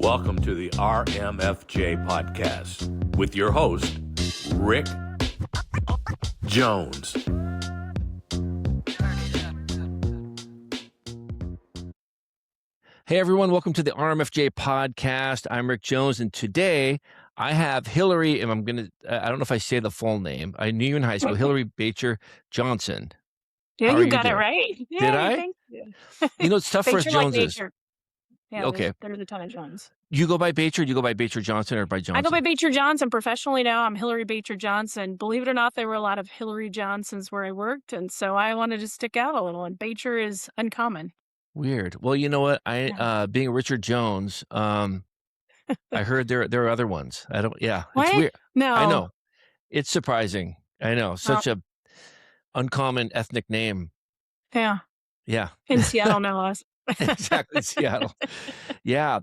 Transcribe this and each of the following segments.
Welcome to the RMFJ podcast with your host, Rick Jones. Hey everyone, welcome to the RMFJ podcast. I'm Rick Jones, and today I have Hillary, and I don't know if I say the full name. I knew you in high school, Hillary Batjer Johnson. Yeah, How are you got it doing? right. Did Yay, I? thank you. You know, it's tough for us Batjer like Joneses. Batjer. Yeah, Okay. there's a ton of Jones. You go by Batjer, do you go by Batjer Johnson or by Johnson? I go by Batjer Johnson professionally now. I'm Hillary Batjer Johnson. Believe it or not, there were a lot of Hillary Johnsons where I worked, and so I wanted to stick out a little, and Batjer is uncommon. Weird. Well, you know what? Being Richard Jones, I heard there are other ones. It's What? weird. No. I know. It's surprising. I know. Such a uncommon ethnic name. Yeah. Yeah. In Seattle, no less. Exactly, Seattle. Yeah.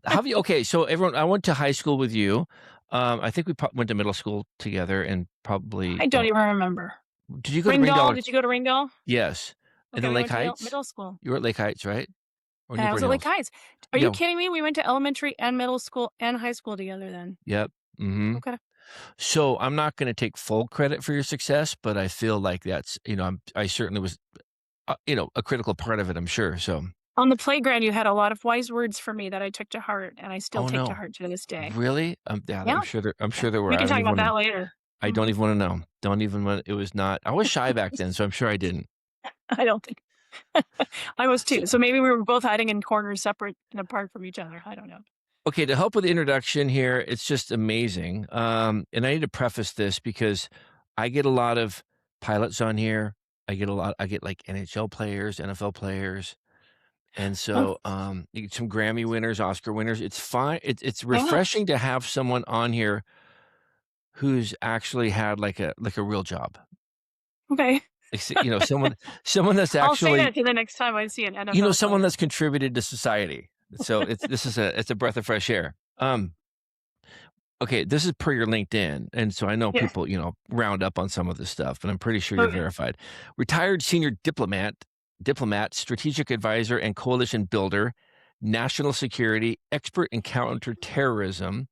So everyone, I went to high school with you. I think we went to middle school together, and probably. I don't even remember. Did you go Ringgold? to Ringgold? Did you go to Ringgold? Yes. Okay, And then we Lake went to Heights? middle school. You were at Lake Heights, right? Or I was at Newport Lake Hills? Heights. Are Yeah. you kidding me? We went to elementary and middle school and high school together then. Yep. Mm-hmm. Okay. So I'm not going to take full credit for your success, but I feel like that's, I certainly was, a critical part of it, I'm sure. So. On the playground, you had a lot of wise words for me that I took to heart, and I still take no. to heart to this day. Really? Yeah. I'm sure there were. We can talk about that later. I don't even want to know. Don't even want. It was not. I was shy back then, so I'm sure I didn't. I don't think. I was too. So maybe we were both hiding in corners, separate and apart from each other. I don't know. Okay, to help with the introduction here, it's just amazing. And I need to preface this because I get a lot of pilots on here. I get like NHL players, NFL players. And so you get some Grammy winners, Oscar winners. It's fine. It's refreshing to have someone on here who's actually had like a real job. Okay. Someone that's actually. I'll say that to the next time I see an NFL. Someone that's contributed to society. So it's a breath of fresh air. Okay, this is per your LinkedIn, and so I know people round up on some of this stuff, but I'm pretty sure you're verified. Retired senior diplomat, strategic advisor, and coalition builder, national security expert in counterterrorism,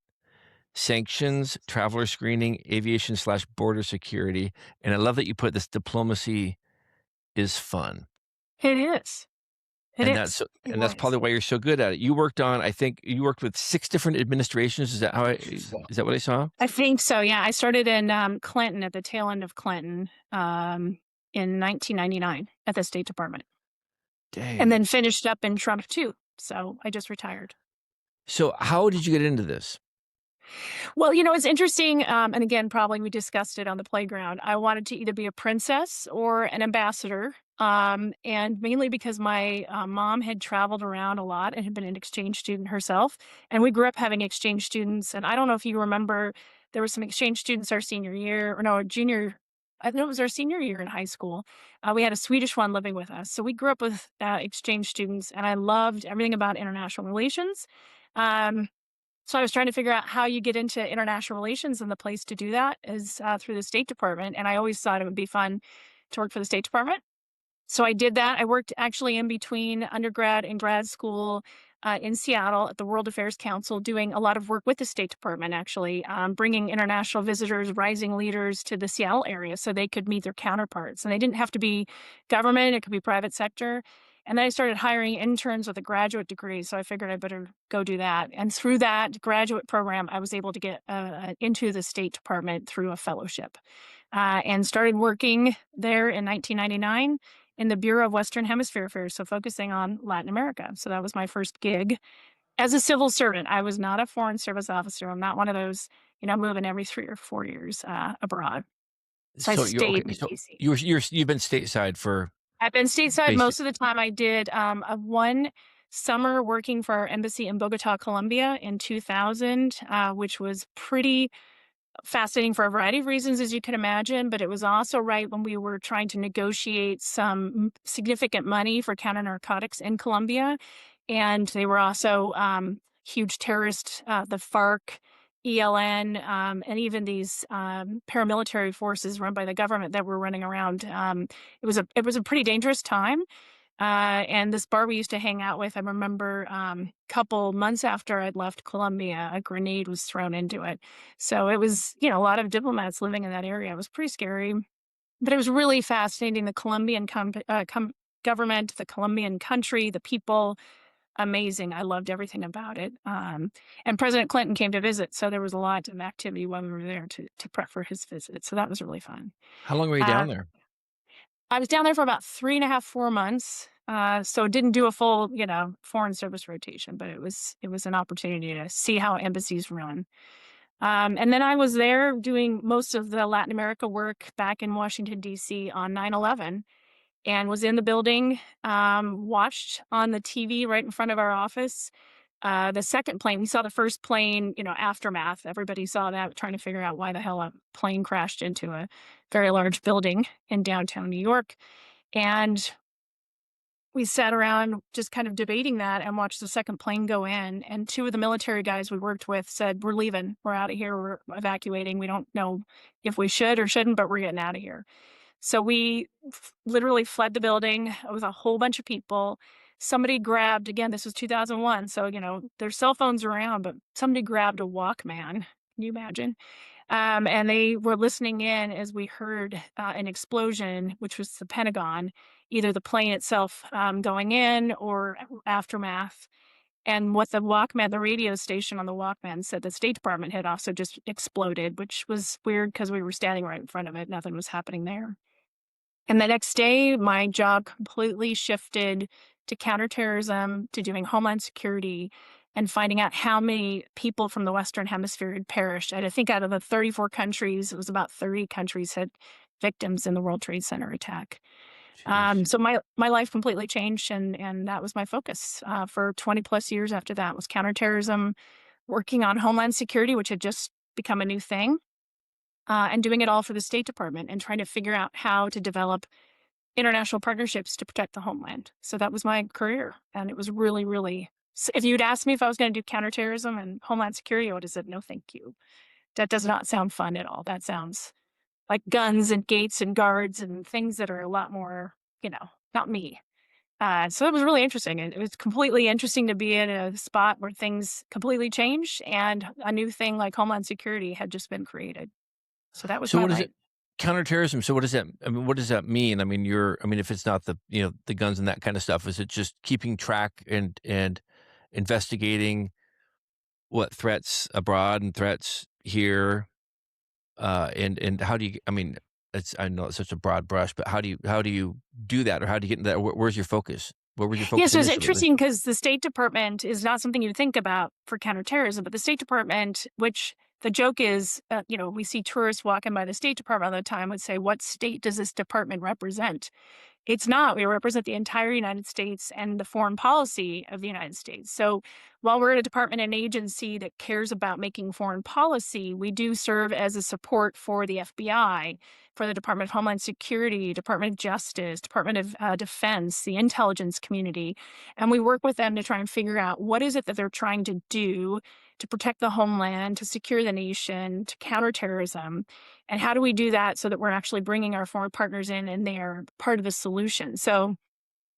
sanctions, traveler screening, aviation/border security, and I love that you put this: diplomacy is fun. It is. That's probably why you're so good at it. I think you worked with 6 different administrations. Is that what I saw? I think so. Yeah, I started in Clinton, at the tail end of Clinton, in 1999 at the State Department. Dang. And then finished up in Trump too. So I just retired. So how did you get into this? Well, it's interesting. And again, probably we discussed it on the playground. I wanted to either be a princess or an ambassador. And mainly because my mom had traveled around a lot and had been an exchange student herself. And we grew up having exchange students. And I don't know if you remember, there were some exchange students our senior year, or no, junior. I think it was our senior year in high school. We had a Swedish one living with us. So we grew up with exchange students, and I loved everything about international relations. So I was trying to figure out how you get into international relations, and the place to do that is through the State Department. And I always thought it would be fun to work for the State Department. So I did that. I worked actually in between undergrad and grad school in Seattle at the World Affairs Council, doing a lot of work with the State Department, actually, bringing international visitors, rising leaders to the Seattle area so they could meet their counterparts. And they didn't have to be government. It could be private sector. And then I started hiring interns with a graduate degree. So I figured I better go do that. And through that graduate program, I was able to get into the State Department through a fellowship and started working there in 1999 in the Bureau of Western Hemisphere Affairs. So focusing on Latin America. So that was my first gig as a civil servant. I was not a foreign service officer. I'm not one of those, moving every 3 or 4 years abroad. So I stayed in D.C. You've been stateside for... I've been stateside most of the time. I did one summer working for our embassy in Bogota, Colombia in 2000, which was pretty fascinating for a variety of reasons, as you can imagine. But it was also right when we were trying to negotiate some significant money for counter-narcotics in Colombia. And they were also huge terrorists, the FARC, ELN, and even these paramilitary forces run by the government that were running around. It was a pretty dangerous time. And this bar we used to hang out with, I remember a couple months after I'd left Colombia, a grenade was thrown into it. So it was, a lot of diplomats living in that area. It was pretty scary, but it was really fascinating. The Colombian government, the Colombian country, the people, amazing. I loved everything about it. And President Clinton came to visit, so there was a lot of activity while we were there to prep for his visit. So that was really fun. How long were you Uh, down there? I was down there for about 3.5, 4 months. So didn't do a full, foreign service rotation, but it was an opportunity to see how embassies run. And then I was there doing most of the Latin America work back in Washington, D.C. on 9/11 and was in the building, watched on the TV right in front of our office. The second plane, we saw the first plane, aftermath. Everybody saw that, trying to figure out why the hell a plane crashed into a very large building in downtown New York. And we sat around just kind of debating that and watched the second plane go in. And two of the military guys we worked with said, "We're leaving. We're out of here. We're evacuating. We don't know if we should or shouldn't, but we're getting out of here." So we literally fled the building with a whole bunch of people. Somebody grabbed, again, this was 2001. So, there's cell phones around, but somebody grabbed a Walkman. Can you imagine? And they were listening in as we heard an explosion, which was the Pentagon, either the plane itself going in or aftermath. And what the Walkman, the radio station on the Walkman said the State Department had also just exploded, which was weird because we were standing right in front of it. Nothing was happening there. And the next day, my job completely shifted to counterterrorism, to doing Homeland Security, and finding out how many people from the Western Hemisphere had perished. I think out of the 34 countries, it was about 30 countries had victims in the World Trade Center attack. Jeez. So my life completely changed, and that was my focus for 20 plus years after that was counterterrorism, working on Homeland Security, which had just become a new thing, and doing it all for the State Department and trying to figure out how to develop international partnerships to protect the homeland. So that was my career. And it was really, really, if you'd asked me if I was going to do counterterrorism and Homeland Security, I would have said, no, thank you. That does not sound fun at all. That sounds like guns and gates and guards and things that are a lot more, not me. So it was really interesting. It was completely interesting to be in a spot where things completely changed and a new thing like Homeland Security had just been created. So that was So my what is life. it? Counterterrorism. So what does that? I mean, what does that mean? I mean, if it's not the the guns and that kind of stuff, is it just keeping track and investigating what threats abroad and threats here? And how do you? I mean, I know it's such a broad brush, but how do you do that, or how do you get into that? Where's your focus? Where was your Yeah, focus so it's initially? interesting because the State Department is not something you think about for counterterrorism, but the State Department, which the joke is, we see tourists walking by the State Department all the time would say, what state does this department represent? It's not. We represent the entire United States and the foreign policy of the United States. So while we're a department and agency that cares about making foreign policy, we do serve as a support for the FBI, for the Department of Homeland Security, Department of Justice, Department of Defense, the intelligence community. And we work with them to try and figure out what is it that they're trying to do to protect the homeland, to secure the nation, to counter terrorism. And how do we do that so that we're actually bringing our foreign partners in and they're part of the solution? So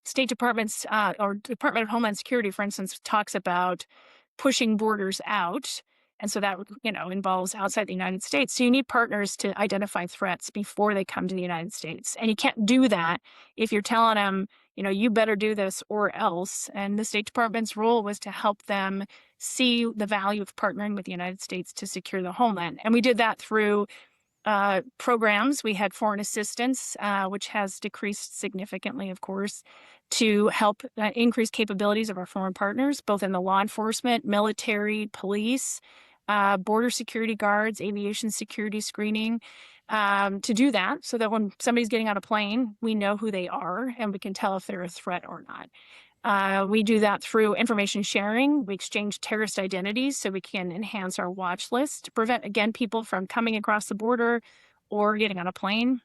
State Department's or Department of Homeland Security, for instance, talks about pushing borders out. And so that, involves outside the United States. So you need partners to identify threats before they come to the United States. And you can't do that if you're telling them, you better do this or else. And the State Department's role was to help them see the value of partnering with the United States to secure the homeland. And we did that through programs. We had foreign assistance, which has decreased significantly, of course, to help increase capabilities of our foreign partners, both in the law enforcement, military, police, border security guards, aviation security screening, to do that so that when somebody's getting on a plane, we know who they are and we can tell if they're a threat or not. We do that through information sharing. We exchange terrorist identities so we can enhance our watch list to prevent, again, people from coming across the border or getting on a plane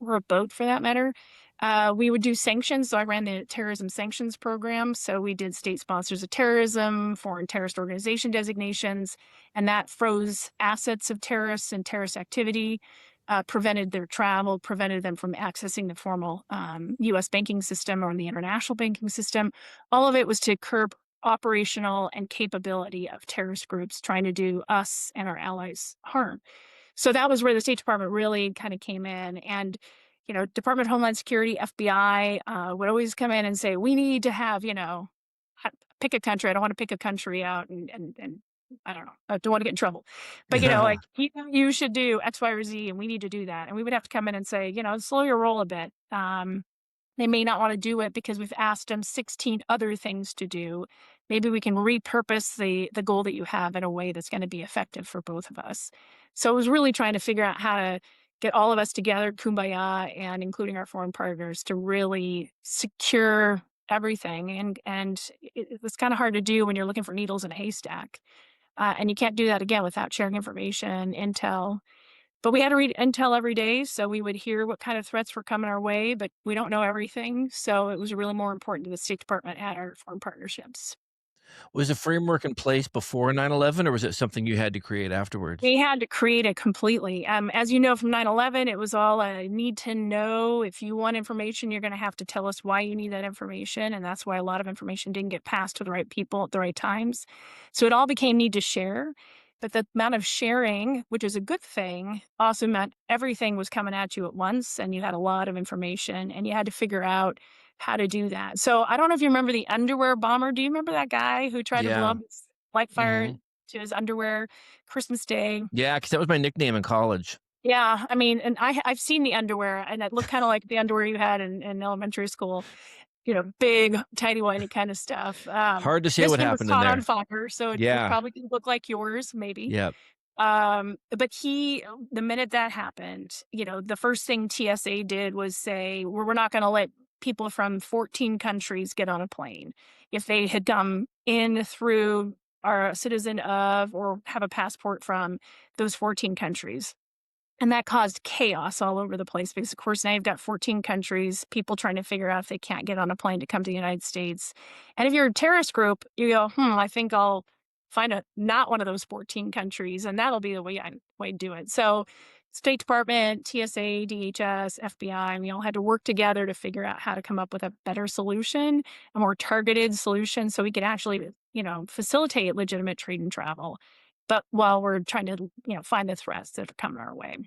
or a boat for that matter. We would do sanctions. So I ran the terrorism sanctions program. So we did state sponsors of terrorism, foreign terrorist organization designations, and that froze assets of terrorists and terrorist activity. prevented their travel, prevented them from accessing the formal U.S. banking system or the international banking system. All of it was to curb operational and capability of terrorist groups trying to do us and our allies harm. So that was where the State Department really kind of came in. And, Department of Homeland Security, FBI would always come in and say, we need to have, pick a country. I don't want to pick a country out and I don't know. I don't want to get in trouble. But, like, you should do X, Y, or Z, and we need to do that. And we would have to come in and say, slow your roll a bit. They may not want to do it because we've asked them 16 other things to do. Maybe we can repurpose the goal that you have in a way that's going to be effective for both of us. So it was really trying to figure out how to get all of us together, kumbaya, and including our foreign partners, to really secure everything. And it was kind of hard to do when you're looking for needles in a haystack. And you can't do that, again, without sharing information, intel. But we had to read intel every day, so we would hear what kind of threats were coming our way, but we don't know everything. So it was really more important to the State Department and our foreign partnerships. Was the framework in place before 9/11, or was it something you had to create afterwards? We had to create it completely. As you know from 9/11, it was all a need to know. If you want information, you're going to have to tell us why you need that information. And that's why a lot of information didn't get passed to the right people at the right times. So it all became need to share. But the amount of sharing, which is a good thing, also meant everything was coming at you at once, and you had a lot of information, and you had to figure out how to do that. So I don't know if you remember the underwear bomber. Do you remember that guy who tried to blow Yeah. up his light fire Mhm. to his underwear Christmas Day? Yeah, because that was my nickname in college. Yeah, I mean, and I've seen the underwear, and it looked kind of like the underwear you had in elementary school. Big, tidy whitey kind of stuff. Hard to say This what one was happened in caught on there. fire, so it Yeah. probably didn't look like yours, maybe. Yep. But the minute that happened, the first thing TSA did was say, we're not going to let people from 14 countries get on a plane. If they had come in through, are a citizen of, or have a passport from those 14 countries. And that caused chaos all over the place because, of course, now you've got 14 countries, people trying to figure out if they can't get on a plane to come to the United States. And if you're a terrorist group, you go, I think I'll find not one of those 14 countries, and that'll be the way I do it. So State Department, TSA, DHS, FBI, we all had to work together to figure out how to come up with a better solution, a more targeted solution, so we could actually, facilitate legitimate trade and travel. But while we're trying to, find the threats that are coming our way.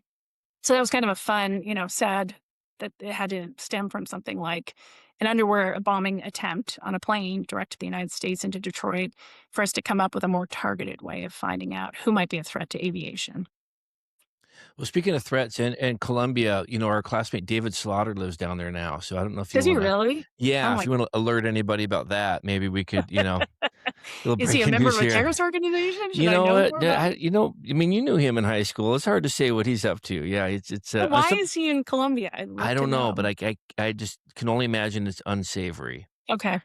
So that was kind of a fun, sad that it had to stem from something like an underwear bombing attempt on a plane direct to the United States into Detroit for us to come up with a more targeted way of finding out who might be a threat to aviation. Well, speaking of threats in Colombia, our classmate David Slaughter lives down there now. So I don't know if you Does he wanna really? Yeah, Oh if my! you wanna alert anybody about that, maybe we could, little Is he a breaking member news of a here. terrorist organization? Should You I know know what? more about it? I mean, you knew him in high school. It's hard to say what he's up to. Yeah, it's But why some is he in Colombia? I'd I love to don't know, but know. I just can only imagine it's unsavory. Okay.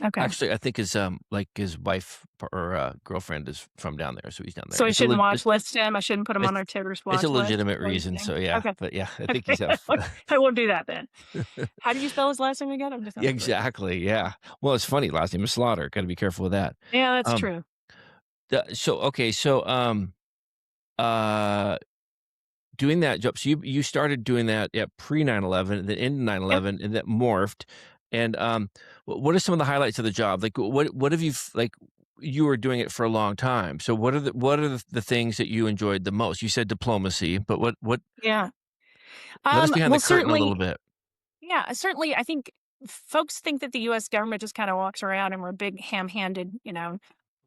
Okay. Actually, I think his wife or girlfriend is from down there, so he's down there. So I shouldn't watch list him. I shouldn't put him on It's our terrorist it's a watch list. Is legitimate that what you're reason, saying? so yeah. Okay. But yeah, I think Okay. he's out. I won't do that then. How do you spell his last name again? I'm just out Yeah, of curiosity. exactly, yeah. Well, it's funny, last name is Slaughter, gotta be careful with that. Yeah, that's Um, true. uh, doing that job, so you started doing that at pre 9/11, then into Yep. 9/11, and that morphed, and, what are some of the highlights of the job? Like, what have you like, you were doing it for a long time, so what are the things that you enjoyed the most? You said diplomacy, but what Yeah. let us behind the Well, curtain a little certainly, bit. yeah, certainly. I think folks think that the U.S. government just kind of walks around and we're big ham-handed,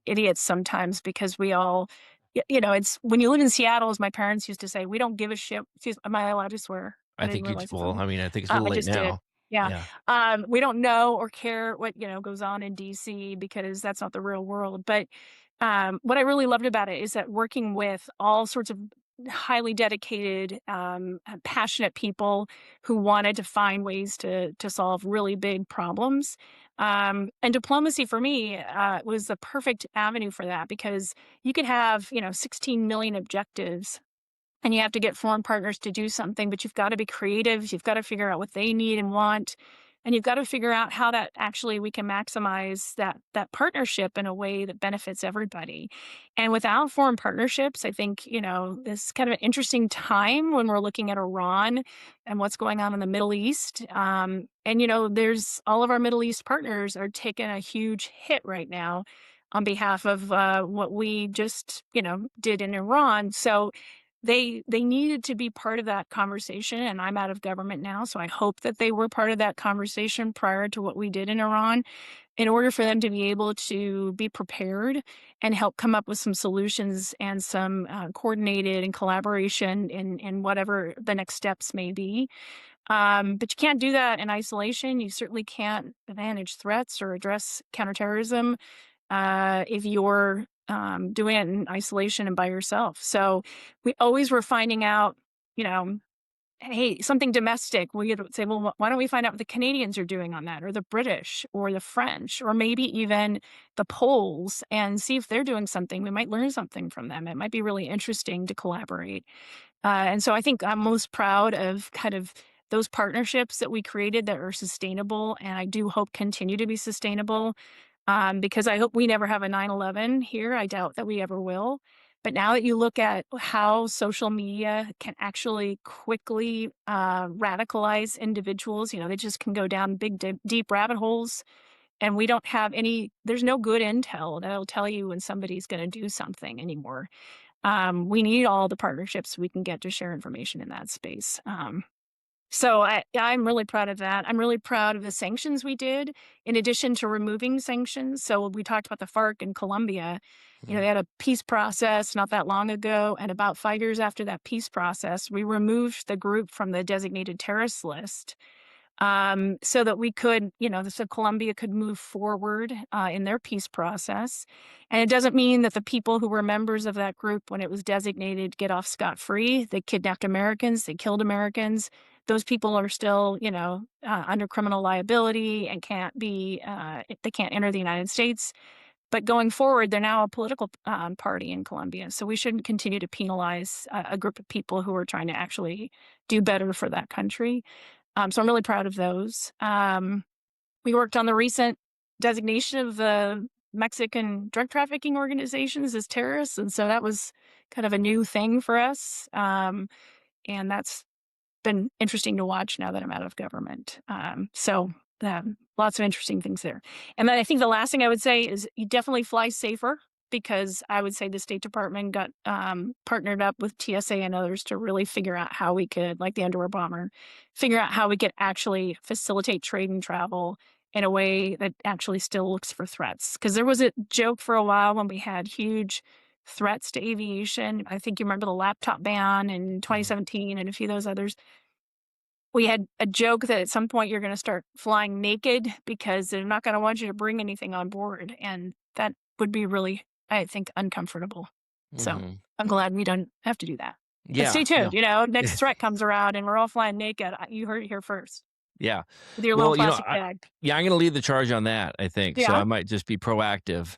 idiots sometimes because we all, it's when you live in Seattle, as my parents used to say, we don't give a shit. Excuse, am I allowed to swear? I I didn't think realize it's well, on. I mean, I think it's a little I late just did. now. Yeah. Yeah. We don't know or care what, goes on in DC because that's not the real world. But what I really loved about it is that working with all sorts of highly dedicated, passionate people who wanted to find ways to solve really big problems. And diplomacy for me was the perfect avenue for that because you could have, 16 million objectives and you have to get foreign partners to do something, but you've got to be creative. You've got to figure out what they need and want. And you've got to figure out how that actually we can maximize that partnership in a way that benefits everybody. And without foreign partnerships, I think, this is kind of an interesting time when we're looking at Iran and what's going on in the Middle East. And, there's all of our Middle East partners are taking a huge hit right now on behalf of what we just, did in Iran. So they needed to be part of that conversation, and I'm out of government now, so I hope that they were part of that conversation prior to what we did in Iran in order for them to be able to be prepared and help come up with some solutions and some coordinated and collaboration in whatever the next steps may be. But you can't do that in isolation. You certainly can't manage threats or address counterterrorism if you're doing it in isolation and by yourself. So we always were finding out, you know, hey, something domestic. We would say, well, why don't we find out what the Canadians are doing on that, or the British, or the French, or maybe even the Poles, and see if they're doing something. We might learn something from them. It might be really interesting to collaborate. And so I think I'm most proud of kind of those partnerships that we created that are sustainable, and I do hope continue to be sustainable, because I hope we never have a 9/11 here. I doubt that we ever will. But now that you look at how social media can actually quickly radicalize individuals, they just can go down big, deep rabbit holes. And we don't have there's no good intel that'll tell you when somebody's going to do something anymore. We need all the partnerships we can get to share information in that space. So I'm really proud of that. I'm really proud of the sanctions we did, in addition to removing sanctions. So we talked about the FARC in Colombia. They had a peace process not that long ago, and about 5 years after that peace process, we removed the group from the designated terrorist list, so that we could, so Colombia could move forward in their peace process. And it doesn't mean that the people who were members of that group when it was designated get off scot-free. They kidnapped Americans, they killed Americans. Those people are still, under criminal liability and they can't enter the United States. But going forward, they're now a political party in Colombia. So we shouldn't continue to penalize a group of people who are trying to actually do better for that country. So I'm really proud of those. We worked on the recent designation of the Mexican drug trafficking organizations as terrorists. And so that was kind of a new thing for us. And that's been interesting to watch now that I'm out of government. So lots of interesting things there. And then I think the last thing I would say is you definitely fly safer, because I would say the State Department got partnered up with TSA and others to really figure out how we could, like the underwear bomber, figure out how we could actually facilitate trade and travel in a way that actually still looks for threats. Because there was a joke for a while when we had huge threats to aviation. I think you remember the laptop ban in 2017 and a few of those others. We had a joke that at some point you're going to start flying naked because they're not going to want you to bring anything on board. And that would be really, I think, uncomfortable. So I'm glad we don't have to do that. But stay tuned. Next threat comes around and we're all flying naked. You heard it here first. Yeah. With your little plastic bag. I'm going to lead the charge on that, I think. Yeah. So I might just be proactive.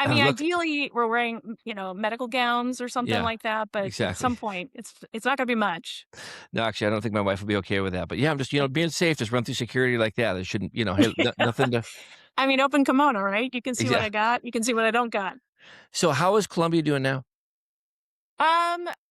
I mean, ideally, we're wearing, medical gowns or something like that. But at some point, it's not going to be much. No, actually, I don't think my wife will be okay with that. But yeah, I'm just, being safe, just run through security like that. There shouldn't, nothing to. I mean, open kimono, right? You can see what I got. You can see what I don't got. So how is Colombia doing now?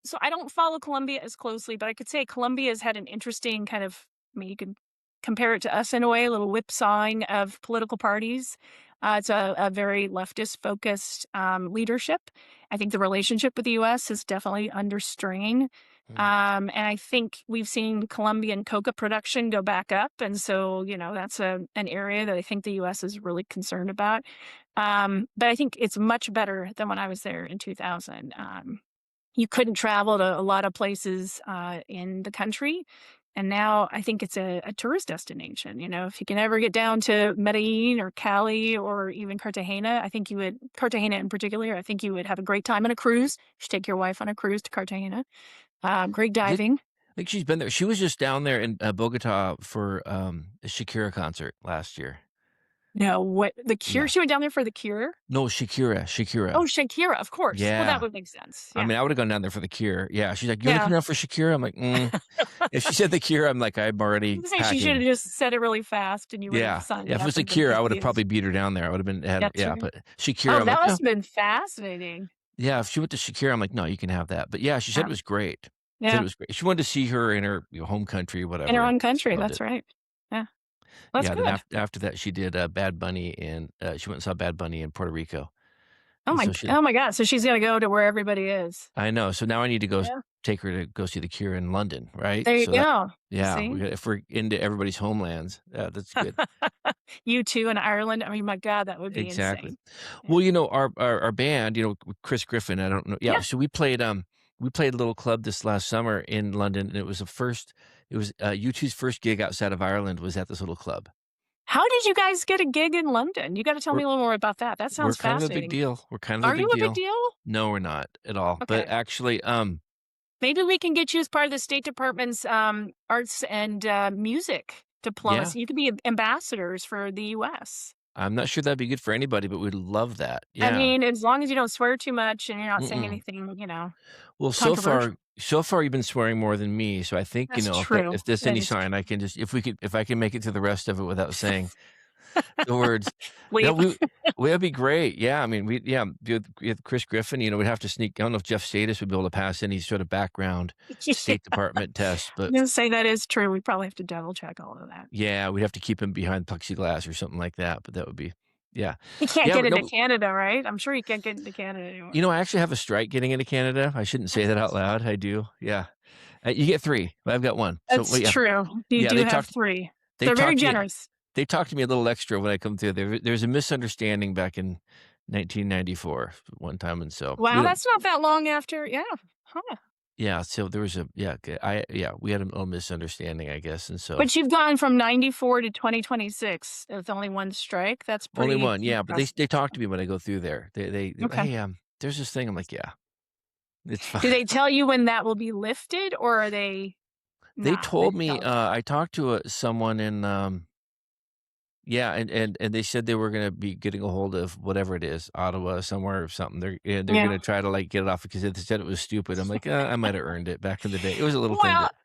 So I don't follow Colombia as closely, but I could say Colombia has had an interesting kind of, you could compare it to us in a way, a little whipsawing of political parties. It's a very leftist-focused leadership. I think the relationship with the U.S. is definitely under strain. And I think we've seen Colombian coca production go back up. And so, that's an area that I think the U.S. is really concerned about. But I think it's much better than when I was there in 2000. You couldn't travel to a lot of places in the country. And now I think it's a tourist destination. If you can ever get down to Medellin or Cali or even Cartagena, Cartagena in particular, I think you would have a great time on a cruise. You should take your wife on a cruise to Cartagena. Great diving. I think she's been there. She was just down there in Bogota for a Shakira concert last year. No, what The Cure? Yeah. She went down there for The Cure? No, Shakira. Oh, Shakira, of course. Well, that Yeah. would make sense. I Yeah. mean, I would've gone down there for The Cure. Yeah, she's like, "You wanna come Yeah. down for Shakira?" I'm like, "Mm." If she said The Cure, I'm like, "I'm I already was gonna say she should have packing." just said it really fast and you would have Yeah. signed Yeah, if it up was The and been Cure, I would've confused. probably beat her down there. I would've been That's yeah, right. but Shakira, Oh, I'm that like, must "No." have been fascinating. Yeah, if she went to Shakira, I'm like, "No, you can have that." But yeah, she said Yeah. it was great. Said it Yeah. was great. She wanted to see her in her, home country, In her whatever, and own she country, loved that's it. right. Yeah. That's Yeah, then good. after that, she did, Bad Bunny she went and saw Bad Bunny in Puerto Rico. And so she Oh my god, so she's gonna go to where everybody is. I know, so now I need to go Yeah. take her to go see The Cure in London, right? There you So that go. yeah, See? if we're into everybody's homelands, that's good. You too in Ireland. I mean, my god, that would be Exactly. insane. Yeah. Well, our band, with Chris Griffin, I don't know yeah, Yeah. so we played a little club this last summer in London, and it was U2's first gig outside of Ireland was at this little club. How did you guys get a gig in London? You gotta tell We're me a little more about that. That we're sounds kind of a big fascinating. deal. We're kind of a Are you big a big deal. deal? No, we're not at all, but Okay. actually, Maybe we can get you as part of the State Department's, arts and, music yeah, diplomacy. You could be ambassadors for the US. I'm not sure that'd be good for anybody, but we'd love that. I Yeah. mean, as long as you don't swear too much and you're not saying Mm-mm. anything, Well, controversial. so far you've been swearing more than me, so I think, That's if true. there's That any is sign I can just if I can make it to the rest of it without saying the words, that Leave. that'd be great. Yeah, I mean, with Chris Griffin, we'd have to sneak I don't know if Jeff Sadis would be able to pass any sort of background Yeah. State Department test, I'm but gonna say that is true. We probably have to double check all of that. yeah, we'd have to keep him behind plexiglass or something like that, but that would be yeah. He can't Yeah, get but into no Canada, right? I'm sure he can't get into Canada anymore. I actually have a strike getting into Canada. I shouldn't say that out loud. I do. Yeah. You get 3, but I've got 1. So, well, That's yeah. true. You Yeah, do have 3. they They're very talked to me generous. they talked to me a little extra when I come through. There's a misunderstanding back in 1994 one time, and so we Wow, don't that's not that long after yeah. Huh. yeah, so there was we had a little misunderstanding, I guess, and so But you've gone from 94 to 2026 with only 1 strike. That's only pretty 1, yeah, but impressive. they talk to me when I go through there. They're, Okay. "Hey, there's this thing." I'm like, "Yeah, it's fine." Do they tell you when that will be lifted, or are they They not? They told don't me, tell you. I talked to, someone in, yeah, and they said they were gonna be getting a hold of whatever it is, Ottawa, somewhere or something. They're Yeah. gonna try to, like, get it off because they said it was stupid. I'm like, I might have earned it back in the day." It was a little thing Well, that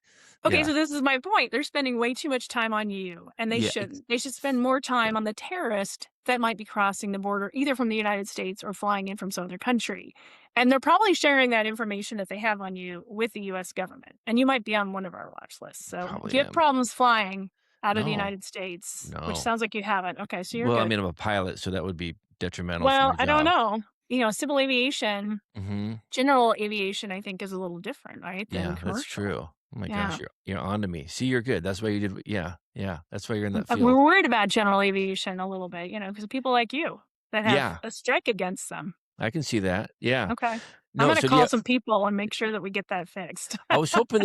okay, yeah, so this is my point. They're spending way too much time on you, and they yeah, shouldn't. They should spend more yeah, time on the terrorist that might be crossing the border, either from the United States or flying in from some other country. And they're probably sharing that information that they have on you with the US government. And you might be on one of our watch lists. So if probably you have am. problems flying out of the No, United States, which no. sounds like you haven't. Okay, so you're Well, I good. mean, I'm a pilot, so that would be detrimental for Well, my I don't job. know. Civil aviation, Mhm. general aviation, I think, is a little different, right, than Yeah, that's commercial. true. Oh my gosh, Yeah. you're onto me. See, you're good. That's why you did yeah, yeah, that's why you're in that We're field. worried about general aviation a little bit, because of people like you that have Yeah, a strike against them. I can see that. Yeah. Okay. I'm No, gonna so do call you some people and make sure that we get that fixed. I was hoping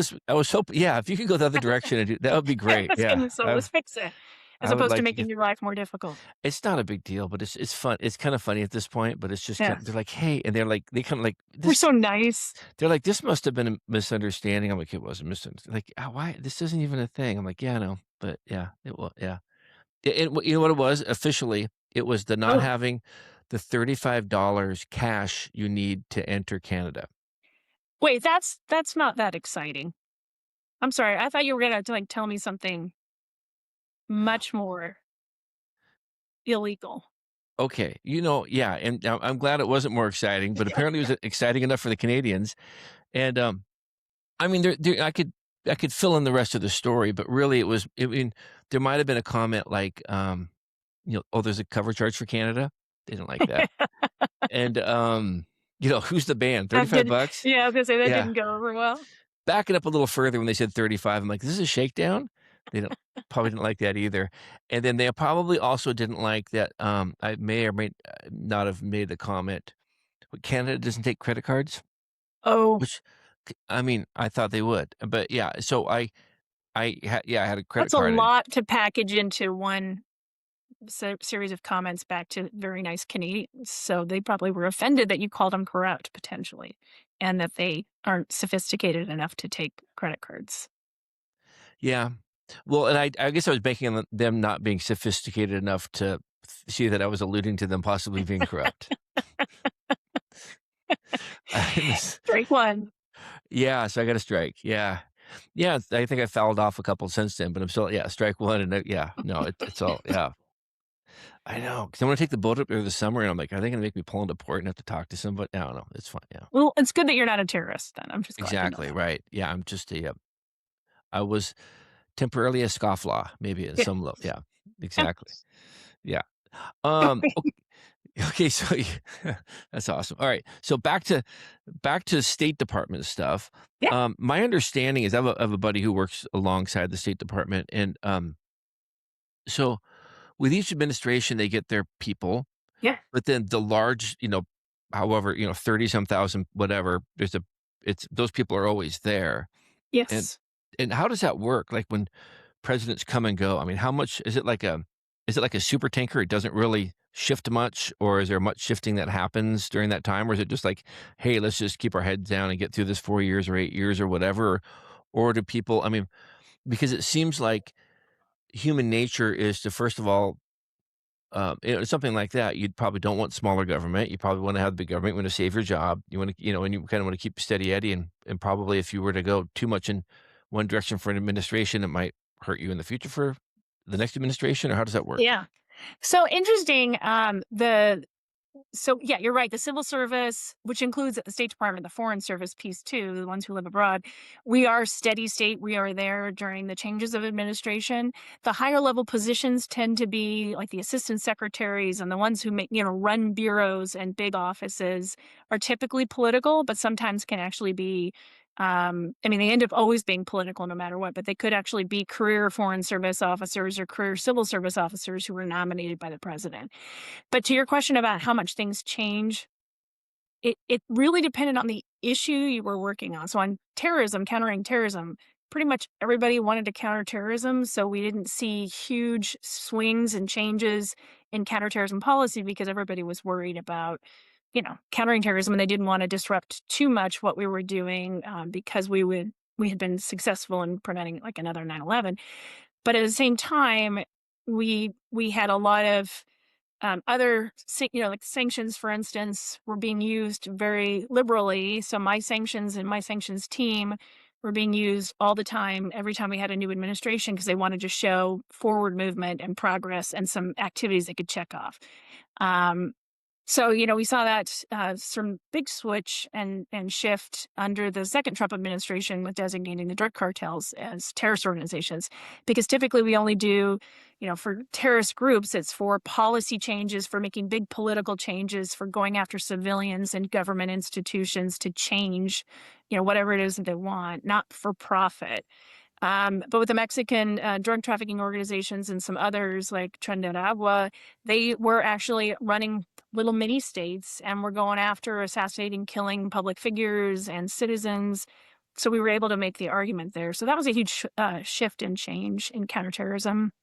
yeah, if you could go the other direction and do that would be great, Let's yeah. let's fix it, as I would opposed to like to making get your life more difficult. it's not a big deal, but it's fun. It's kinda funny at this point, but it's just Yeah. they're like, "Hey," and they kinda like, We're "This" so nice. they're like, "This must have been a misunderstanding." I'm like, "It was a misunderstanding." Like, why? This isn't even a thing." I'm like, "Yeah, I know." But yeah, it was yeah. You know what it was? Officially, it was the not Oh, having the $35 cash you need to enter Canada. wait, that's not that exciting. I'm sorry. I thought you were gonna, like, tell me something much more illegal. Okay, yeah, and I'm glad it wasn't more exciting, but apparently it was exciting enough for the Canadians, and, I mean, I could fill in the rest of the story, but really I mean, there might have been a comment like, "Oh, there's a cover charge for Canada?" They didn't like that, and, "Who's the band? That 35 did bucks?" Yeah, I was gonna say that Yeah. didn't go over well. Back it up a little further when they said 35, I'm like, "This is a shakedown?" They don't probably didn't like that either, and then they probably also didn't like that, I may or may not have made the comment, "But Canada doesn't take credit cards?" Oh, Which I mean, I thought they would, but yeah, so I had a credit that's a card and lot to package into one series of comments back to very nice Canadians. So they probably were offended that you called them corrupt, potentially, and that they aren't sophisticated enough to take credit cards. yeah. Well, and I guess I was banking on them not being sophisticated enough to see that I was alluding to them possibly being corrupt. Strike one. Yeah, so I got a strike. Yeah. Yeah, I think I fouled off a couple since then, but I'm still strike one, and no, it's all I know, 'cause I wanna take the boat up there this summer, and I'm like, "Are they gonna make me pull into port and have to talk to somebody?" I don't know, it's fine, yeah. Well, it's good that you're not a terrorist then. I'm just glad to know Exactly, that. right. Yeah, I'm just I was temporarily a scofflaw, maybe in Yeah. some yeah, exactly. Yeah. Um, o okay, so that's awesome. Alright, so back to State Department stuff. Yeah. My understanding is I have a buddy who works alongside the State Department, and, so with each administration, they get their people, Yeah. but then the large, however, 30 some thousand, whatever, it's those people are always there. And Yes. and how does that work? Like when presidents come and go, I mean, how much is it like a super tanker? It doesn't really shift much, or is there much shifting that happens during that time? Or is it just like, hey, let's just keep our heads down and get through this 4 years or 8 years or whatever? Or do people, I mean, because it seems like human nature is to, first of all, something like that, you'd probably don't want smaller government. You probably want to have the big government. You want to save your job. You want to, and you kind of want to keep steady Eddie. And probably if you were to go too much in one direction for an administration, it might hurt you in the future for the next administration. Or how does that work? Yeah. So interesting. So yeah, you're right. The civil service, which includes at the State Department, the foreign service piece too, the ones who live abroad, we are steady state. We are there during the changes of administration. The higher level positions tend to be like the assistant secretaries and the ones who make, run bureaus and big offices are typically political, but sometimes can actually be I mean, they end up always being political no matter what, but they could actually be career foreign service officers or career civil service officers who were nominated by the president. But to your question about how much things change, it really depended on the issue you were working on. So on terrorism, countering terrorism, pretty much everybody wanted to counter terrorism. So we didn't see huge swings and changes in counterterrorism policy because everybody was worried about, countering terrorism, and they didn't want to disrupt too much what we were doing because we had been successful in preventing like another 9/11. But at the same time, we had a lot of like sanctions, for instance, were being used very liberally. So my sanctions and my sanctions team were being used all the time, every time we had a new administration, because they wanted to show forward movement and progress and some activities they could check off. Um, so, we saw that some big switch and shift under the second Trump administration with designating the drug cartels as terrorist organizations, because typically we only do, for terrorist groups, it's for policy changes, for making big political changes, for going after civilians and government institutions to change, whatever it is that they want, not for profit. But with the Mexican drug trafficking organizations and some others like Tren de Aragua, they were actually running little mini states and were going after assassinating, killing public figures and citizens. So we were able to make the argument there. So that was a huge shift and change in counterterrorism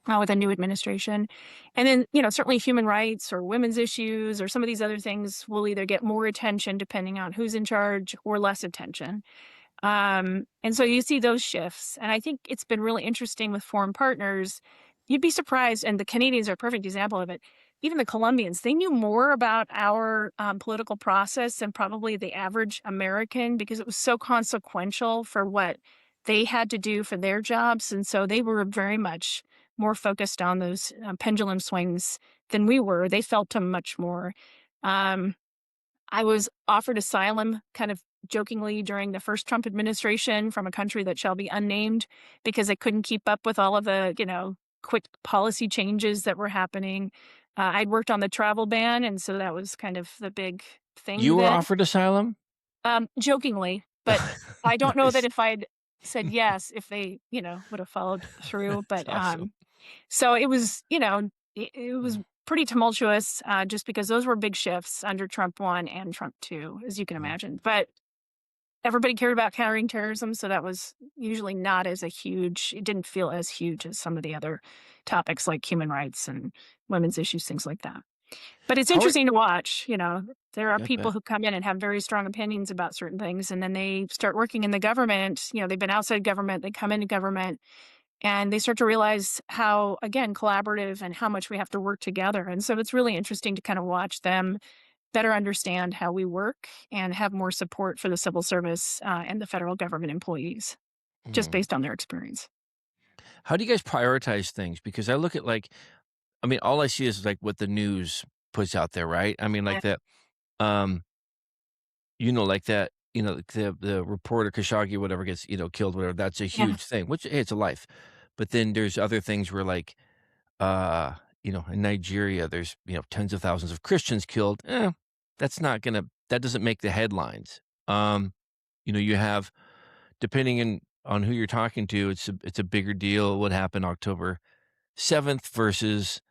with a new administration. And then, certainly human rights or women's issues or some of these other things will either get more attention depending on who's in charge or less attention. And so you see those shifts. And I think it's been really interesting with foreign partners. You'd be surprised, and the Canadians are a perfect example of it. Even the Colombians, they knew more about our political process than probably the average American because it was so consequential for what they had to do for their jobs. And so they were very much more focused on those pendulum swings than we were. They felt them much more. Um, I was offered asylum kind of jokingly during the first Trump administration from a country that shall be unnamed because I couldn't keep up with all of the, quick policy changes that were happening. I'd worked on the travel ban, and so that was kind of the big thing You were then. offered asylum? Jokingly, but I don't know that Nice. if I'd said yes, if they, would have followed through. That's But awesome. so it was, it was pretty tumultuous just because those were big shifts under Trump 1 and Trump 2, as you can Mhm. imagine. But everybody cared about countering terrorism, so that was usually not as it didn't feel as huge as some of the other topics like human rights and women's issues, things like that. But it's How are interesting to watch, there are I people bet. who come in and have very strong opinions about certain things, and then they start working in the government, they've been outside government, they come into government, And they start to realize how, again, collaborative and how much we have to work together. And so it's really interesting to kind of watch them better understand how we work and have more support for the civil service and the federal government employees, just Mhm. based on their experience. How do you guys prioritize things? Because I look at I mean, all I see is like what the news puts out there, right? I mean, Yeah. like that, um, like that, like the reporter Khashoggi, whatever gets, killed, whatever. That's a Yeah. huge thing, which hey, it's a life. But then there's other things where uh, in Nigeria, there's, tens of thousands of Christians killed. That doesn't make the headlines. Um, you have, depending on who you're talking to, it's a bigger deal what happened October 7th versus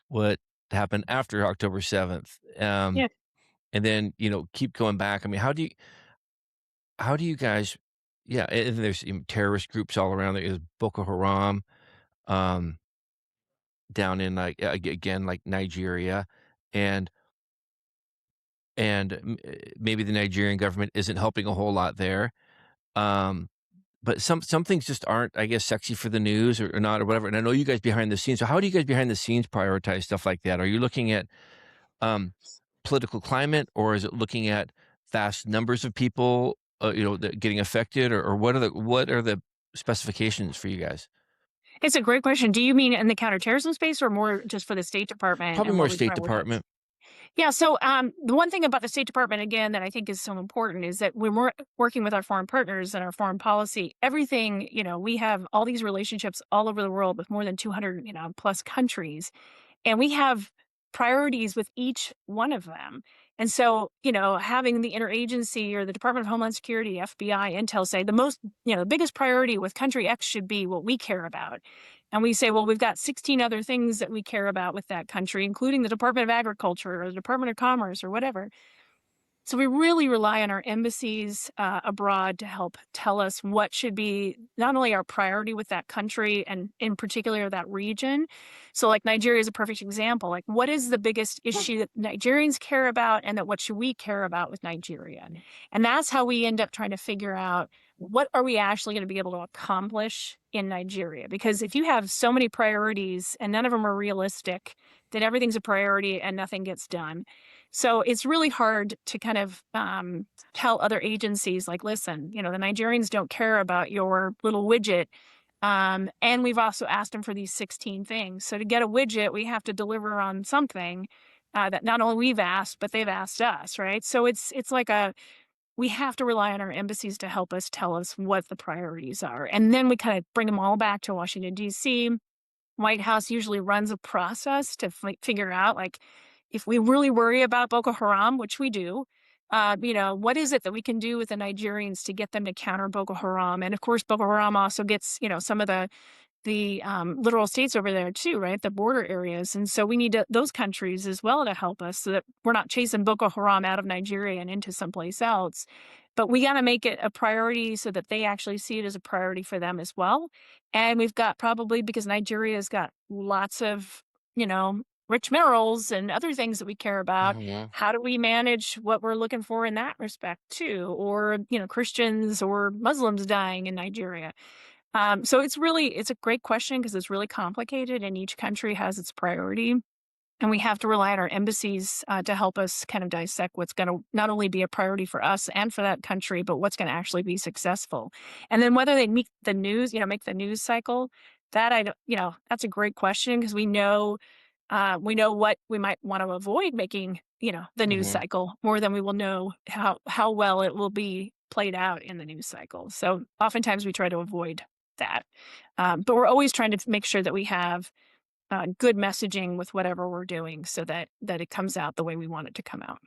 what happened after October 7th. Yeah. And then, keep going back. I mean, how do you guys, yeah, and there's terrorist groups all around. There's Boko Haram, um, down in again, like Nigeria. And maybe the Nigerian government isn't helping a whole lot there. Um, but some things just aren't, I guess, sexy for the news or not or whatever. And I know you guys behind the scenes. So how do you guys behind the scenes prioritize stuff like that? Are you looking at um, political climate, or is it looking at vast numbers of people, that getting affected, or what are the specifications for you guys? It's a great question. Do you mean in the counterterrorism space or more just for the State Department Probably and more what we State prioritize? Department. Yeah. So the one thing about the State Department, again, that I think is so important is that when we're working with our foreign partners and our foreign policy, everything, we have all these relationships all over the world with more than 200, plus countries. And we have priorities with each one of them. And so, having the interagency or the Department of Homeland Security, FBI, Intel say the biggest priority with country X should be what we care about. And we say, well, we've got 16 other things that we care about with that country, including the Department of Agriculture or the Department of Commerce or whatever. So we really rely on our embassies abroad to help tell us what should be not only our priority with that country and in particular that region. So like Nigeria is a perfect example. Like what is the biggest issue that Nigerians care about and that what should we care about with Nigeria? And that's how we end up trying to figure out what are we actually going to be able to accomplish in Nigeria? Because if you have so many priorities and none of them are realistic, then everything's a priority and nothing gets done. So it's really hard to kind of tell other agencies, like, listen, the Nigerians don't care about your little widget. And we've also asked them for these 16 things. So to get a widget, we have to deliver on something that not only we've asked, but they've asked us, right? So it's like we have to rely on our embassies to help us tell us what the priorities are. And then we kind of bring them all back to Washington, D.C. White House usually runs a process to figure out, like, if we really worry about Boko Haram, which we do, what is it that we can do with the Nigerians to get them to counter Boko Haram? And of course, Boko Haram also gets, some of the littoral states over there too, right? The border areas. And so we need those countries as well to help us so that we're not chasing Boko Haram out of Nigeria and into someplace else. But we got to make it a priority so that they actually see it as a priority for them as well. And we've got probably because Nigeria's got lots of, rich minerals and other things that we care about. Mhm. How do we manage what we're looking for in that respect too? Or, Christians or Muslims dying in Nigeria. So it's a great question because it's really complicated and each country has its priority. And we have to rely on our embassies to help us kind of dissect what's going to not only be a priority for us and for that country, but what's going to actually be successful. And then whether they meet the news, make the news cycle, that I don't, that's a great question because we know what we might want to avoid making, the news Mhm. cycle more than we will know how well it will be played out in the news cycle. So oftentimes we try to avoid that. But we're always trying to make sure that we have good messaging with whatever we're doing so that it comes out the way we want it to come out.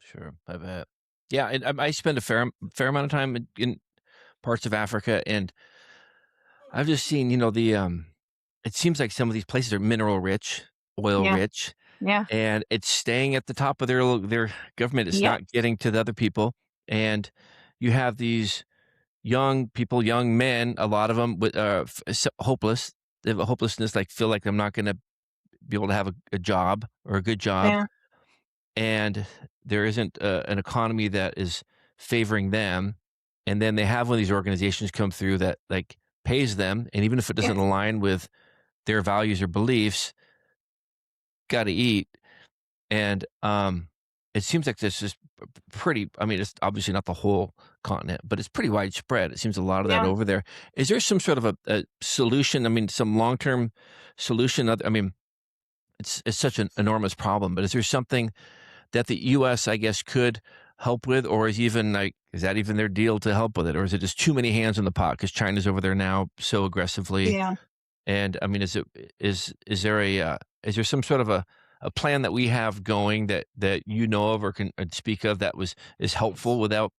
Sure, I bet. Yeah, and I spend a fair amount of time in parts of Africa, and I've just seen, it seems like some of these places are mineral rich, oil Yeah. rich, Yeah. and it's staying at the top of their government. It's Yep. not getting to the other people, and you have these young people, young men, a lot of them with hopeless. They have a hopelessness, like feel like I'm not going to be able to have a job or a good job, Yeah. and there isn't an economy that is favoring them. And then they have one of these organizations come through that like pays them, and even if it doesn't align with their values or beliefs, got to eat. And it seems like this is pretty. I mean, it's obviously not the whole continent, but it's pretty widespread. It seems a lot of that Yeah. over there. Is there some sort of a solution? I mean, some long-term solution? I mean, it's such an enormous problem, but is there something that the U.S., I guess, could help with, or is that even their deal to help with it, or is it just too many hands in the pot because China's over there now so aggressively? Yeah. And I mean, is is there some sort of a plan that we have going that you know of or can speak of that is helpful without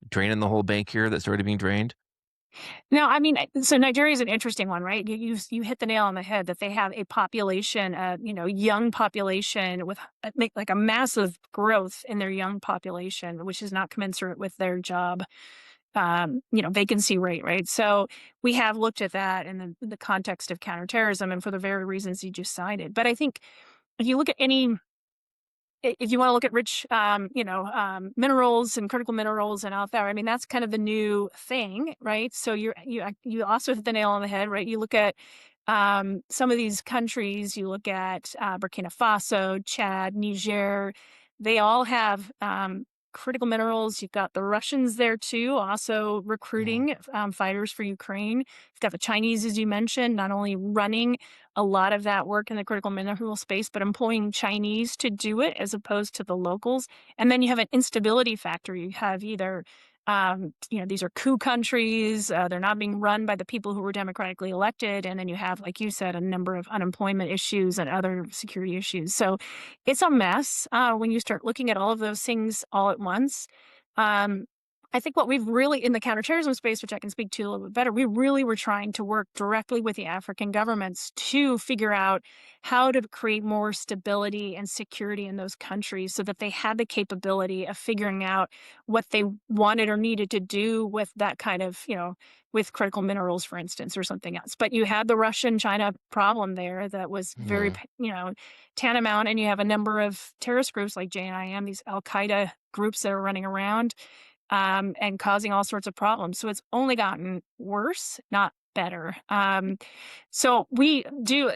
draining the whole bank here that's already being drained? No, I mean, so Nigeria is an interesting one, right? You hit the nail on the head that they have a population, young population with like a massive growth in their young population, which is not commensurate with their job, vacancy rate, right? So we have looked at that in the context of counterterrorism, and for the very reasons you just cited. But I think if you look at if you want to look at rich, minerals and critical minerals and out there, I mean, that's kind of the new thing, right? So you also hit the nail on the head, right? You look at some of these countries, you look at Burkina Faso, Chad, Niger, they all have critical minerals. You've got the Russians there too, also recruiting fighters for Ukraine. You've got the Chinese, as you mentioned, not only running a lot of that work in the critical mineral space, but employing Chinese to do it as opposed to the locals. And then you have an instability factor. You have either these are coup countries. They're not being run by the people who were democratically elected. And then you have, like you said, a number of unemployment issues and other security issues. So it's a mess when you start looking at all of those things all at once. I think what we've really, in the counterterrorism space, which I can speak to a little bit better, we really were trying to work directly with the African governments to figure out how to create more stability and security in those countries so that they had the capability of figuring out what they wanted or needed to do with that kind of, with critical minerals, for instance, or something else. But you had the Russian-China problem there that was very, tantamount, and you have a number of terrorist groups like JNIM, these Al-Qaeda groups that are running around and causing all sorts of problems. So it's only gotten worse, not better. So we do,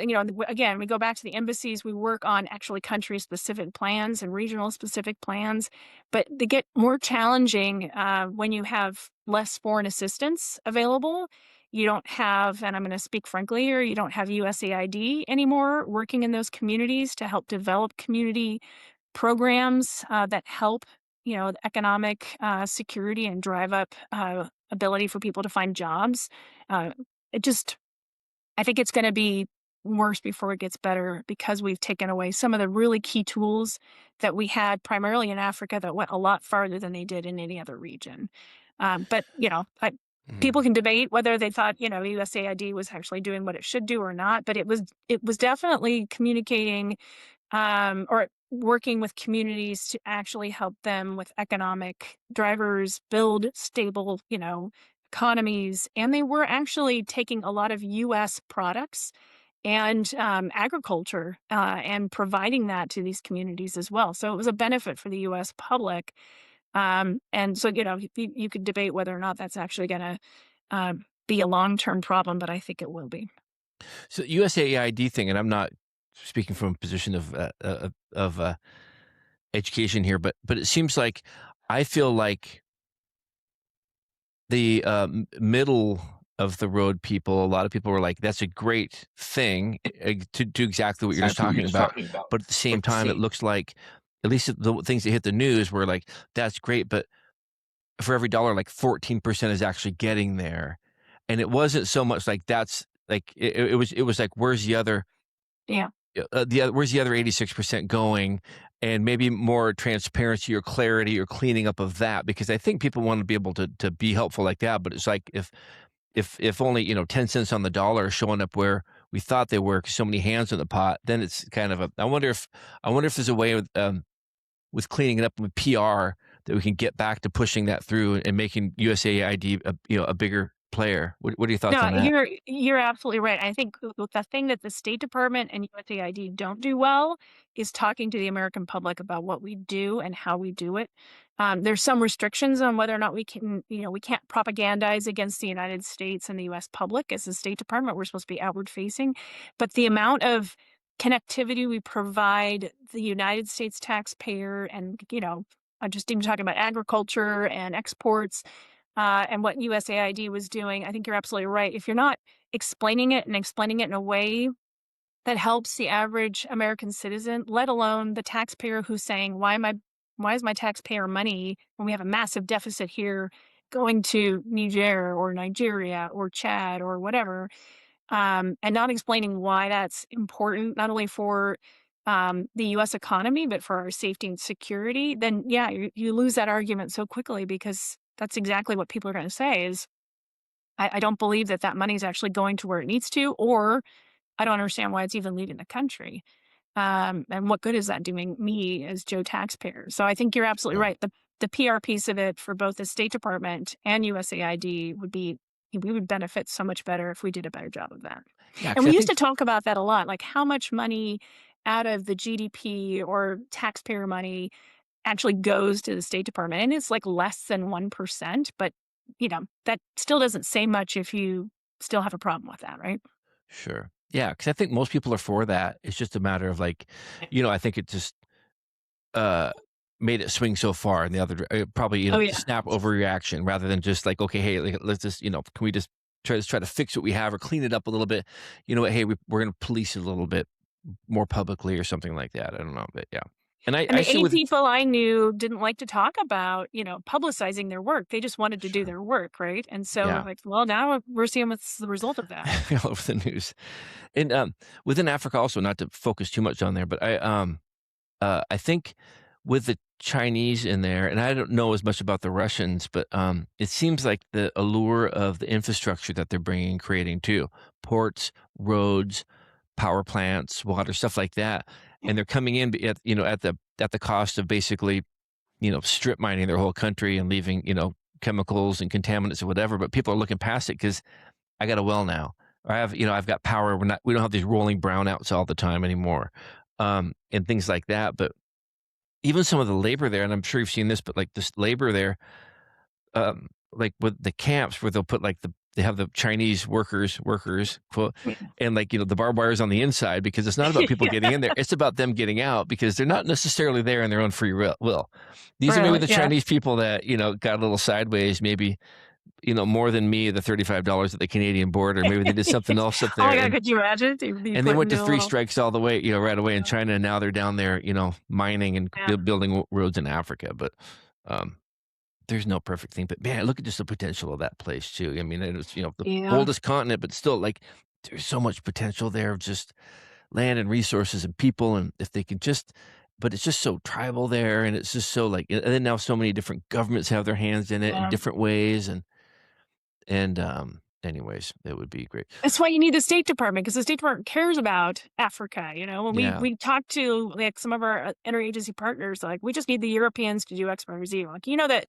again, we go back to the embassies. We work on actually country-specific plans and regional-specific plans, but they get more challenging when you have less foreign assistance available. You don't have, and I'm going to speak frankly here, you don't have USAID anymore working in those communities to help develop community programs that help the economic security and drive up ability for people to find jobs. I think it's going to be worse before it gets better because we've taken away some of the really key tools that we had primarily in Africa that went a lot farther than they did in any other region. But people can debate whether they thought USAID was actually doing what it should do or not. But it was definitely communicating or working with communities to actually help them with economic drivers, build stable, economies. And they were actually taking a lot of U.S. products and agriculture and providing that to these communities as well. So it was a benefit for the U.S. public. And so, you could debate whether or not that's actually going to be a long-term problem, but I think it will be. So USAID thing, and I'm not speaking from a position of education here, but it seems like I feel like the middle of the road people, a lot of people were like, "That's a great thing to do exactly what you're just talking about." But at the same time, it looks like, at least the things that hit the news were like, "That's great," but for every dollar, like 14% is actually getting there, and it wasn't so much like that's like it was like, where's the other Yeah. where's the other 86% going, and maybe more transparency or clarity or cleaning up of that, because I think people want to be able to be helpful like that. But it's like if only 10 cents on the dollar are showing up where we thought they were, 'cause so many hands in the pot, then it's kind of I wonder if there's a way with cleaning it up with PR that we can get back to pushing that through and making USAID a bigger player. What are your thoughts on No, that? you're absolutely right. I think the thing that the State Department and USAID don't do well is talking to the American public about what we do and how we do it. There's some restrictions on whether or not we can, we can't propagandize against the United States and the US public as a State Department. We're supposed to be outward facing. But the amount of connectivity we provide the United States taxpayer and, I'm just even talking about agriculture and exports and what USAID was doing, I think you're absolutely right. If you're not explaining it and explaining it in a way that helps the average American citizen, let alone the taxpayer who's saying, why is my taxpayer money when we have a massive deficit here going to Niger or Nigeria or Chad or whatever, and not explaining why that's important, not only for the U.S. economy, but for our safety and security, then yeah, you lose that argument so quickly because that's exactly what people are going to say is, I don't believe that that money is actually going to where it needs to, or I don't understand why it's even leaving the country. And what good is that doing me as Joe taxpayer? So I think you're absolutely Yeah. right. The PR piece of it for both the State Department and USAID we would benefit so much better if we did a better job of that. Yeah, And 'cause we I used to think talk about that a lot, like how much money out of the GDP or taxpayer money actually goes to the State Department. And it's like less than 1%, but that still doesn't say much if you still have a problem with that, right? sure. Yeah, because I think most people are for that. It's just a matter of like, I think it just uh, made it swing so far in the other probably, Oh yeah. snap overreaction rather than just like, okay, hey, like, let's just, can we just try to fix what we have or clean it up a little bit? You know what? Hey, we're going to police it a little bit more publicly or something like that. I don't know, but yeah. And And I the see 8 with people I knew didn't like to talk about, publicizing their work. They just wanted to do sure, their work, right? And so, yeah, like, well, now we're seeing what's the result of that. all over the news. And within Africa, also not to focus too much on there, but I think with the Chinese in there, and I don't know as much about the Russians, but it seems like the allure of the infrastructure that they're bringing and creating too, ports, roads, power plants, water, stuff like that, and they're coming in at the cost of basically strip mining their whole country and leaving chemicals and contaminants or whatever. But people are looking past it because I got a well now. Or I've got power. We don't have these rolling brownouts all the time anymore, and things like that. But even some of the labor there, and I'm sure you've seen this, but like this labor there, like with the camps where they'll put like they have the Chinese workers quote, Yeah. and like the barbed wires on the inside because it's not about people getting in there; it's about them getting out because they're not necessarily there in their own free will. These are maybe Really? the Yeah. Chinese people that got a little sideways, maybe more than me, the $35 at the Canadian border. Maybe they did something else up Oh there, my God, could you imagine? They'd be and they put went to into a 3 little, strikes all the way, right away in China, and now they're down there, mining and yeah. building roads in Africa. But um, there's no perfect thing. But man, look at just the potential of that place too. I mean, it's the Yeah. oldest continent, but still, like, there's so much potential there of just land and resources and people, and if they can just. But it's just so tribal there, and it's just so like, and then now so many different governments have their hands in it in Yeah. different ways, and anyways, it would be great. That's why you need the State Department because the State Department cares about Africa. When we Yeah. we talk to like some of our interagency partners, like we just need the Europeans to do X, Y, or Z. Like that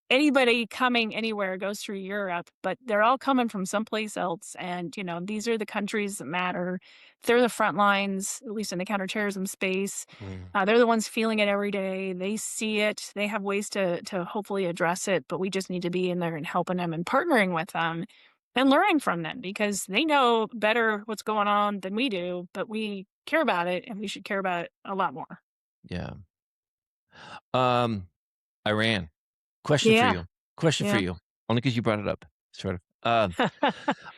anybody coming anywhere goes through Europe, but they're all coming from someplace else. And, these are the countries that matter. They're the front lines, at least in the counterterrorism space. Mm. They're the ones feeling it every day. They see it. They have ways to hopefully address it, but we just need to be in there and helping them and partnering with them and learning from them because they know better what's going on than we do, but we care about it and we should care about it a lot more. Yeah. Um, Iran. Question for Yeah. you. Question for Yeah. you. Only because you brought it up, sort of.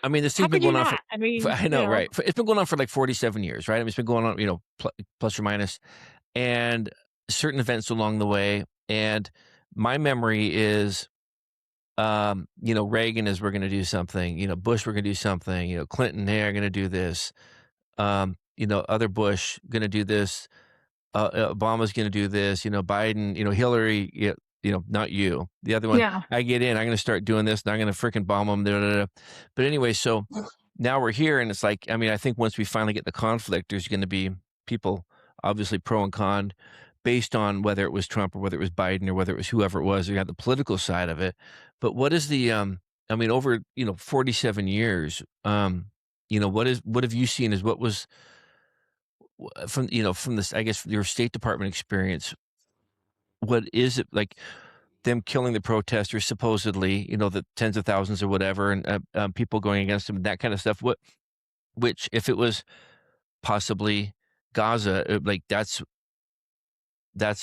I mean, this How thing's been could you going on for, not? I mean, I know, right? It's been going on for like 47 years, right? I mean, it's been going on, plus or minus, and certain events along the way. And my memory is, Reagan is we're going to do something. Bush we're going to do something. Clinton, hey, are going to do this. Other Bush going to do this. Obama's going to do this, Biden, Hillary, not you. The other one, yeah. I get in, I'm going to start doing this, and I'm going to freaking bomb them. Da, da, da. But anyway, so now we're here, and it's like, I mean, I think once we finally get the conflict, there's going to be people, obviously pro and con, based on whether it was Trump or whether it was Biden or whether it was whoever it was. We got the political side of it. But what is the, I mean, over 47 years, what have you seen as what was from from this, I guess, your State Department experience, what is it like? Them killing the protesters, supposedly, the tens of thousands or whatever, and people going against them, that kind of stuff. Which, if it was possibly Gaza, like that's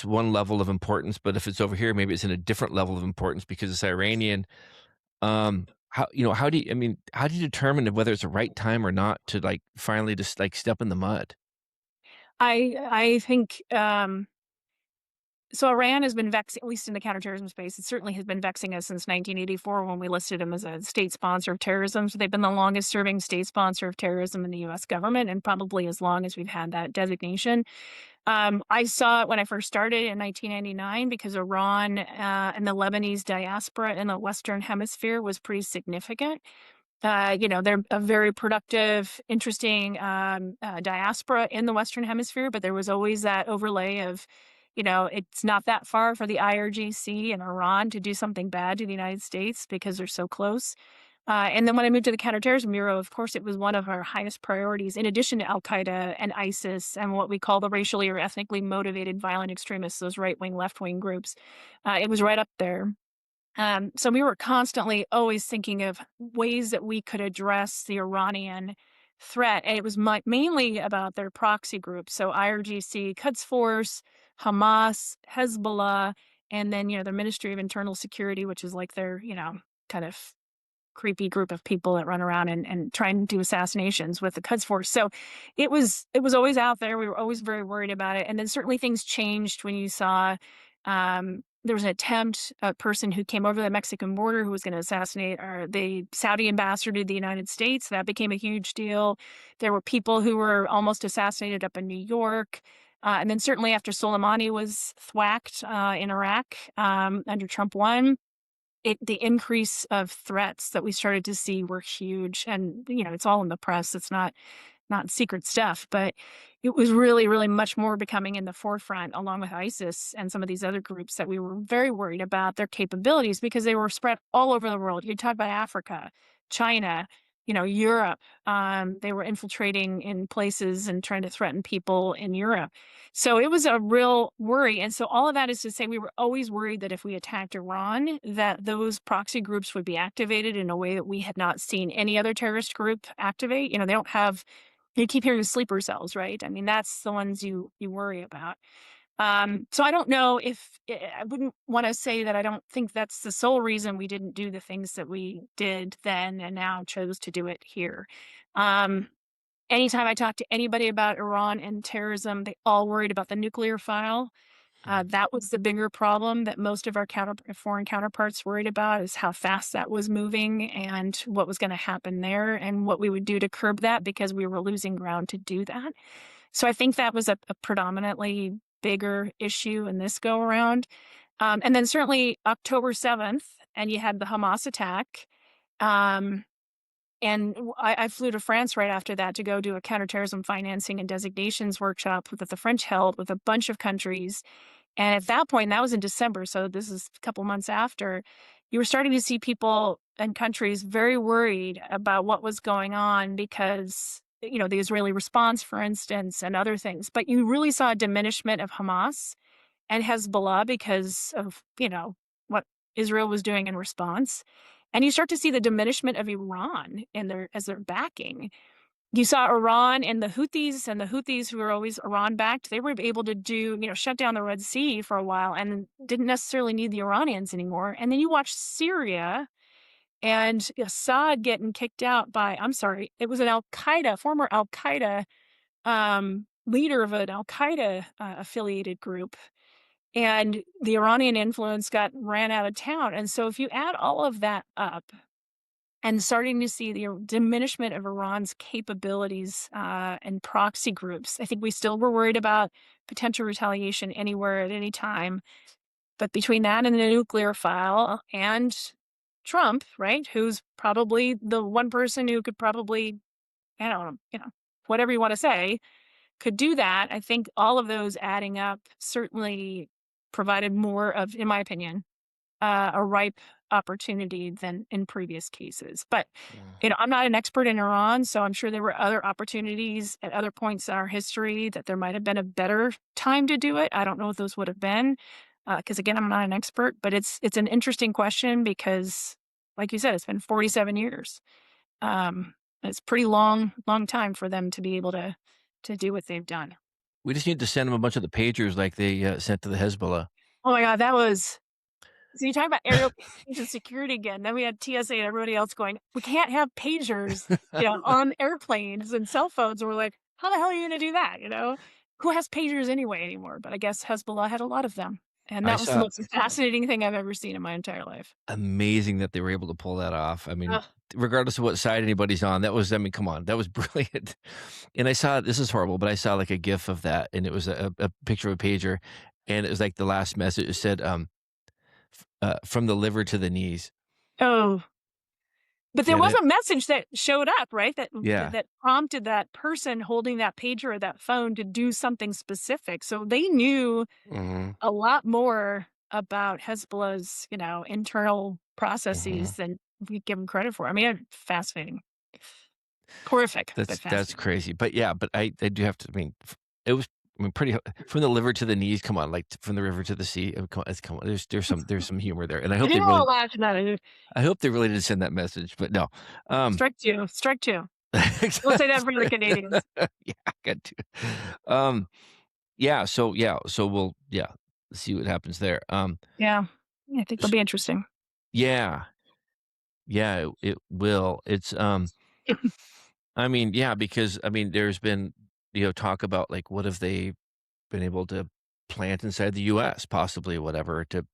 one level of importance. But if it's over here, maybe it's in a different level of importance because it's Iranian. How do you? I mean, how do you determine whether it's the right time or not to like finally just like step in the mud? I think so. Iran has been vexing, at least in the counterterrorism space. It certainly has been vexing us since 1984 when we listed them as a state sponsor of terrorism. So they've been the longest serving state sponsor of terrorism in the U.S. government, and probably as long as we've had that designation. I saw it when I first started in 1999 because Iran and the Lebanese diaspora in the Western Hemisphere was pretty significant. They're a very productive, interesting diaspora in the Western Hemisphere, but there was always that overlay of, it's not that far for the IRGC and Iran to do something bad to the United States because they're so close. And then when I moved to the Counterterrorism Bureau, of course, it was one of our highest priorities, in addition to Al-Qaeda and ISIS and what we call the racially or ethnically motivated violent extremists, those right-wing, left-wing groups. It was right up there. So we were constantly always thinking of ways that we could address the Iranian threat. And it was mainly about their proxy groups. So IRGC, Quds Force, Hamas, Hezbollah, and then, the Ministry of Internal Security, which is like their, kind of creepy group of people that run around and try and do assassinations with the Quds Force. So it was always out there. We were always very worried about it. And then certainly things changed when you saw there was an attempt, a person who came over the Mexican border who was going to assassinate the Saudi ambassador to the United States. That became a huge deal. There were people who were almost assassinated up in New York. And then certainly after Soleimani was thwacked in Iraq under Trump 1, the increase of threats that we started to see were huge. And, it's all in the press. It's not secret stuff, but it was really, really much more becoming in the forefront, along with ISIS and some of these other groups that we were very worried about their capabilities because they were spread all over the world. You talk about Africa, China, Europe. They were infiltrating in places and trying to threaten people in Europe. So it was a real worry. And so all of that is to say we were always worried that if we attacked Iran, that those proxy groups would be activated in a way that we had not seen any other terrorist group activate. They don't have, you keep hearing sleeper cells, right? I mean, that's the ones you worry about. So I don't know I wouldn't want to say that I don't think that's the sole reason we didn't do the things that we did then and now chose to do it here. Anytime I talk to anybody about Iran and terrorism, they all worried about the nuclear file. That was the bigger problem that most of our foreign counterparts worried about, is how fast that was moving and what was going to happen there and what we would do to curb that, because we were losing ground to do that. So I think that was a predominantly bigger issue in this go around. And then certainly October 7th, and you had the Hamas attack. And I flew to France right after that to go do a counterterrorism financing and designations workshop that the French held with a bunch of countries. And at that point, that was in December, so this is a couple months after, you were starting to see people and countries very worried about what was going on because, the Israeli response, for instance, and other things. But you really saw a diminishment of Hamas and Hezbollah because of, what Israel was doing in response. And you start to see the diminishment of Iran as their backing. You saw Iran and the Houthis who were always Iran-backed, they were able to shut down the Red Sea for a while and didn't necessarily need the Iranians anymore. And then you watch Syria and Assad getting kicked out by, it was an former Al-Qaeda leader of an Al-Qaeda affiliated group. And the Iranian influence ran out of town. And so if you add all of that up, and starting to see the diminishment of Iran's capabilities and proxy groups, I think we still were worried about potential retaliation anywhere at any time. But between that and the nuclear file and Trump, right, who's probably the one person who could probably, I don't know, whatever you want to say, could do that, I think all of those adding up certainly provided more of, in my opinion, a ripe opportunity than in previous cases. But, I'm not an expert in Iran, so I'm sure there were other opportunities at other points in our history that there might have been a better time to do it. I don't know what those would have been. because again, I'm not an expert, but it's an interesting question because, like you said, it's been 47 years. It's pretty long time for them to be able to do what they've done. We just need to send them a bunch of the pagers like they sent to the Hezbollah. Oh my God, that was so you talk about aerial patient security again. Then we had TSA and everybody else going, we can't have pagers, on airplanes and cell phones. And we're like, how the hell are you going to do that? Who has pagers anyway anymore? But I guess Hezbollah had a lot of them. And I that was the saw most fascinating thing I've ever seen in my entire life. amazing that they were able to pull that off. I mean, Ugh. regardless of what side anybody's on, I mean, come on, that was brilliant. And I saw, this is horrible, but I saw like a GIF of that, and it was a picture of a pager, and it was like the last message. It said, from the liver to the knees. Oh, but there And was a message that showed up, right? yeah. That prompted that person holding that pager or that phone to do something specific. So they knew hmm a lot more about Hezbollah's, internal hmm processes than we give them credit for. I mean, fascinating, horrific, but That's fascinating. crazy. But yeah, but I do have to. I mean, it was. I mean, pretty from the liver to the knees. Come on, like from the river to the sea. Come on. There's some humor there, and I didn't want to laugh at that. I hope they really did send that message. But no, Strike two, strike two. We'll say that for the Exactly. Canadians. Yeah, I got to. Um, so we'll see what happens there. Yeah, I think it'll s- be interesting. yeah, it will. I mean, yeah, because I mean, there's been talk about like what if they been able to plant inside the US, possibly whatever, to,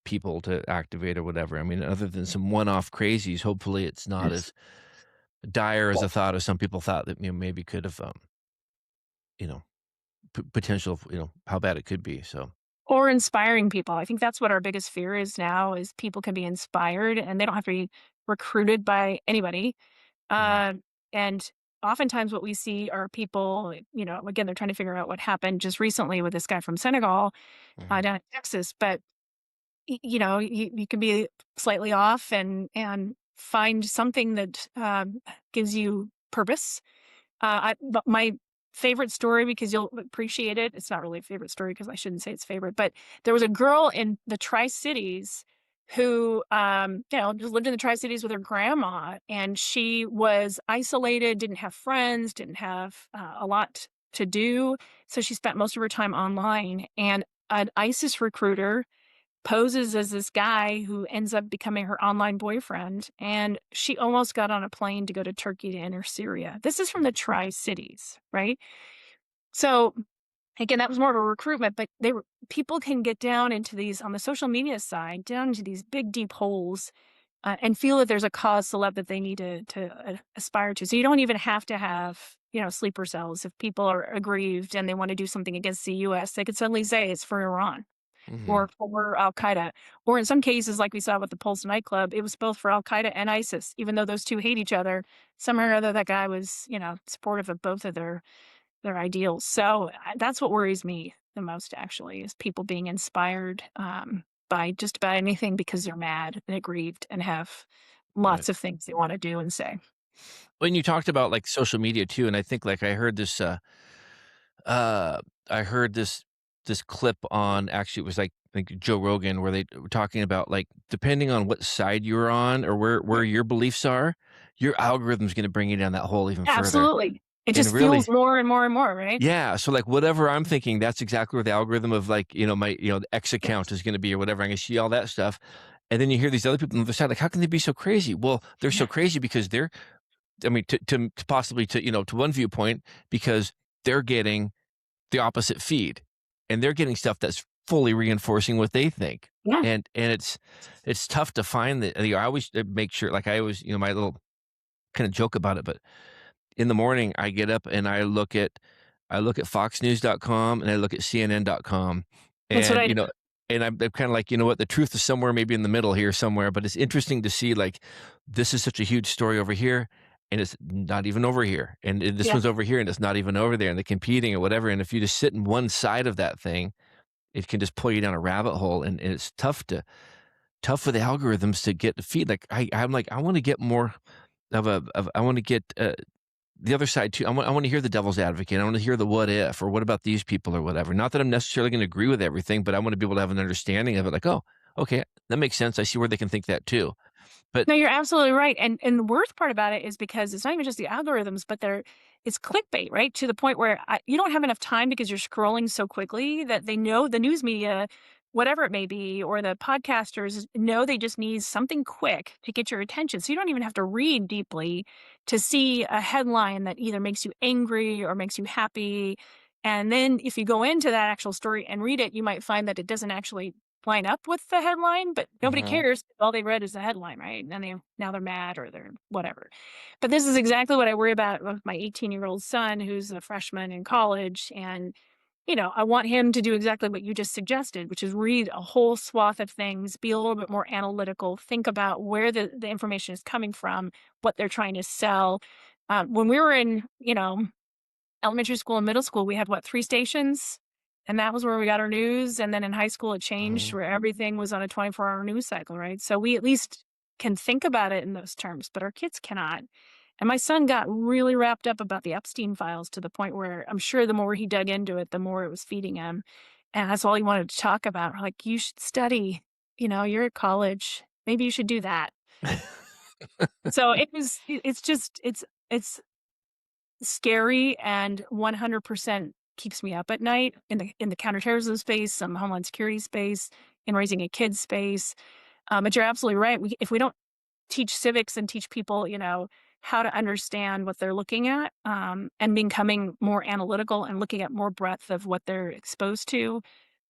people to activate or whatever. I mean, other than some one-off crazies, hopefully it's not Yes. as dire as a thought as some people thought that, maybe could have, you know, potential, how bad it could be. So, Or inspiring people. I think that's what our biggest fear is now is people can be inspired and they don't have to be recruited by anybody. mhm, Uh, and oftentimes what we see are people, again, they're trying to figure out what happened just recently with this guy from Senegal mhm, down in Texas. But, you can be slightly off and find something that gives you purpose. But my favorite story, because you'll appreciate it. It's not really a favorite story because I shouldn't say it's favorite, but there was a girl in the Tri Cities who, just lived in the Tri Cities with her grandma, and she was isolated, didn't have friends, didn't have a lot to do, so she spent most of her time online. And an ISIS recruiter poses as this guy who ends up becoming her online boyfriend, and she almost got on a plane to go to Turkey to enter Syria. This is from the Tri-Cities, right? So, again, that was more of a recruitment, but people can get down into these on the social media side, down into these big, deep holes, and feel that there's a cause celeb that they need to aspire to. So you don't even have to have, sleeper cells. If people are aggrieved and they want to do something against the U.S., they could suddenly say it's for Iran mhm. or for Al Qaeda. Or in some cases, like we saw with the Pulse nightclub, it was both for Al Qaeda and ISIS. Even though those two hate each other, somehow or other that guy was, supportive of both of their ideals. So that's what worries me the most, actually, is people being inspired by just about anything because they're mad and aggrieved and have Right. lots of things they want to do and say. When you talked about like social media too, and I think like uh, I heard this clip on actually it was like Joe Rogan where they were talking about like depending on what side you're on or where your beliefs are, your algorithm's going to bring you down that hole even further. Absolutely. It And just fuels really, more and more and more, right? yeah. So like whatever I'm thinking, that's exactly where the algorithm of like my the X account Yes. is going to be or whatever. I'm going to see all that stuff, and then you hear these other people on the other side like, how can they be so crazy? Well, they're so Yeah. crazy because they're I mean to possibly to to one viewpoint because they're getting the opposite feed, and they're getting stuff that's fully reinforcing what they think. Yeah. And it's tough to find that. I always make sure, like I always, my little kind of joke about it, but in the morning I get up and I look at foxnews.com and I look at cnn.com That's what and I do. and I'm kind of like, you know what, the truth is somewhere maybe in the middle here somewhere, but it's interesting to see like this is such a huge story over here and it's not even over here and this Yeah. one's over here and it's not even over there and they're competing or whatever, and if you just sit in one side of that thing, it can just pull you down a rabbit hole, and it's tough for the algorithms to get the feed. Like I'm like I want to get more I want to get the other side too. I want to hear the devil's advocate. I want to hear the what if, or what about these people, or whatever. Not that I'm necessarily going to agree with everything, but I want to be able to have an understanding of it. Like, oh, okay, that makes sense. I see where they can think that too. But No, you're absolutely right. And the worst part about it is because it's not even just the algorithms, but it's clickbait, right? To the point where you don't have enough time because you're scrolling so quickly that they know the news media, whatever it may be, or the podcasters know they just need something quick to get your attention. So you don't even have to read deeply to see a headline that either makes you angry or makes you happy. And then if you go into that actual story and read it, you might find that it doesn't actually line up with the headline, but nobody Mhm. cares. All they read is the headline, right? And now they're mad or they're whatever. But this is exactly what I worry about with my 18-year-old son, who's a freshman in college. And, I want him to do exactly what you just suggested, which is read a whole swath of things, be a little bit more analytical, think about where the information is coming from, what they're trying to sell. When we were in, elementary school and middle school, we had what, 3 stations? And that was where we got our news. And then in high school, it changed Mhm. where everything was on a 24-hour news cycle, right? So we at least can think about it in those terms, but our kids cannot. And my son got really wrapped up about the Epstein files to the point where I'm sure the more he dug into it, the more it was feeding him. And that's all he wanted to talk about. We're like, you should study. You're at college. Maybe you should do that. So it's scary and 100% keeps me up at night in the counterterrorism space, some homeland security space, in raising a kid space. But you're absolutely right. If we don't teach civics and teach people, how to understand what they're looking at, and becoming more analytical and looking at more breadth of what they're exposed to,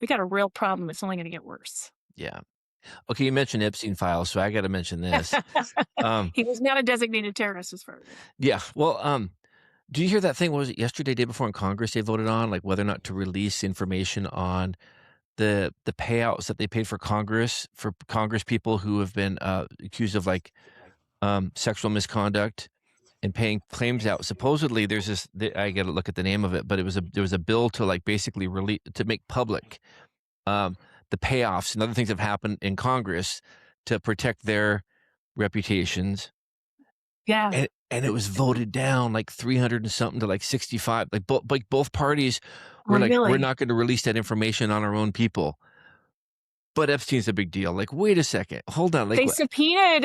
we got a real problem. It's only going to get worse. Yeah. Okay, you mentioned Epstein files, so I got to mention this. He was not a designated terrorist as far as Yeah. Well, do you hear that thing? What was it yesterday, day before in Congress? They voted on like whether or not to release information on the payouts that they paid for Congress people who have been accused of like sexual misconduct and paying claims out. Supposedly, there's I got to look at the name of it, but there was a bill to like basically release to make public um, the payoffs and other things have happened in Congress to protect their reputations. yeah. And it was voted down like 300 and something to like 65. Like both parties were like, we're Really? not going to release that information on our own people. But Epstein's a big deal. Like, wait a second, hold on. Like, They what? subpoenaed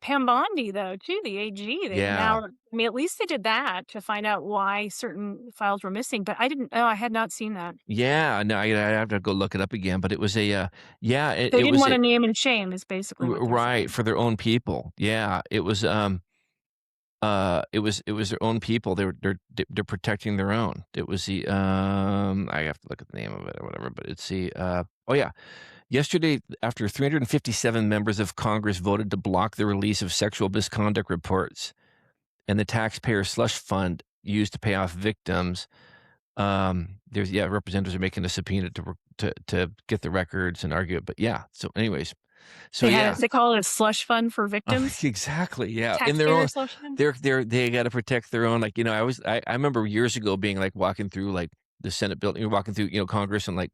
Pam Bondi though too, the AG. Yeah, At least they did that to find out why certain files were missing. But I didn't. Oh, I had not seen that. yeah. No, I have to go look it up again. But it was yeah, They it didn't was want to name and shame. Is basically what they're right saying. for their own people. Yeah, it was it was their own people. They're protecting their own. It was I have to look at the name of it or whatever. But it's oh yeah. Yesterday, after 357 members of Congress voted to block the release of sexual misconduct reports and the taxpayer slush fund used to pay off victims, representatives are making a subpoena to get the records and argue it. But yeah, so anyways, so yeah, They call it a slush fund for victims. exactly, yeah. In their Taxpayer own, slush fund. they got to protect their own. Like I remember years ago being like walking through like the Senate building, you're walking through Congress and like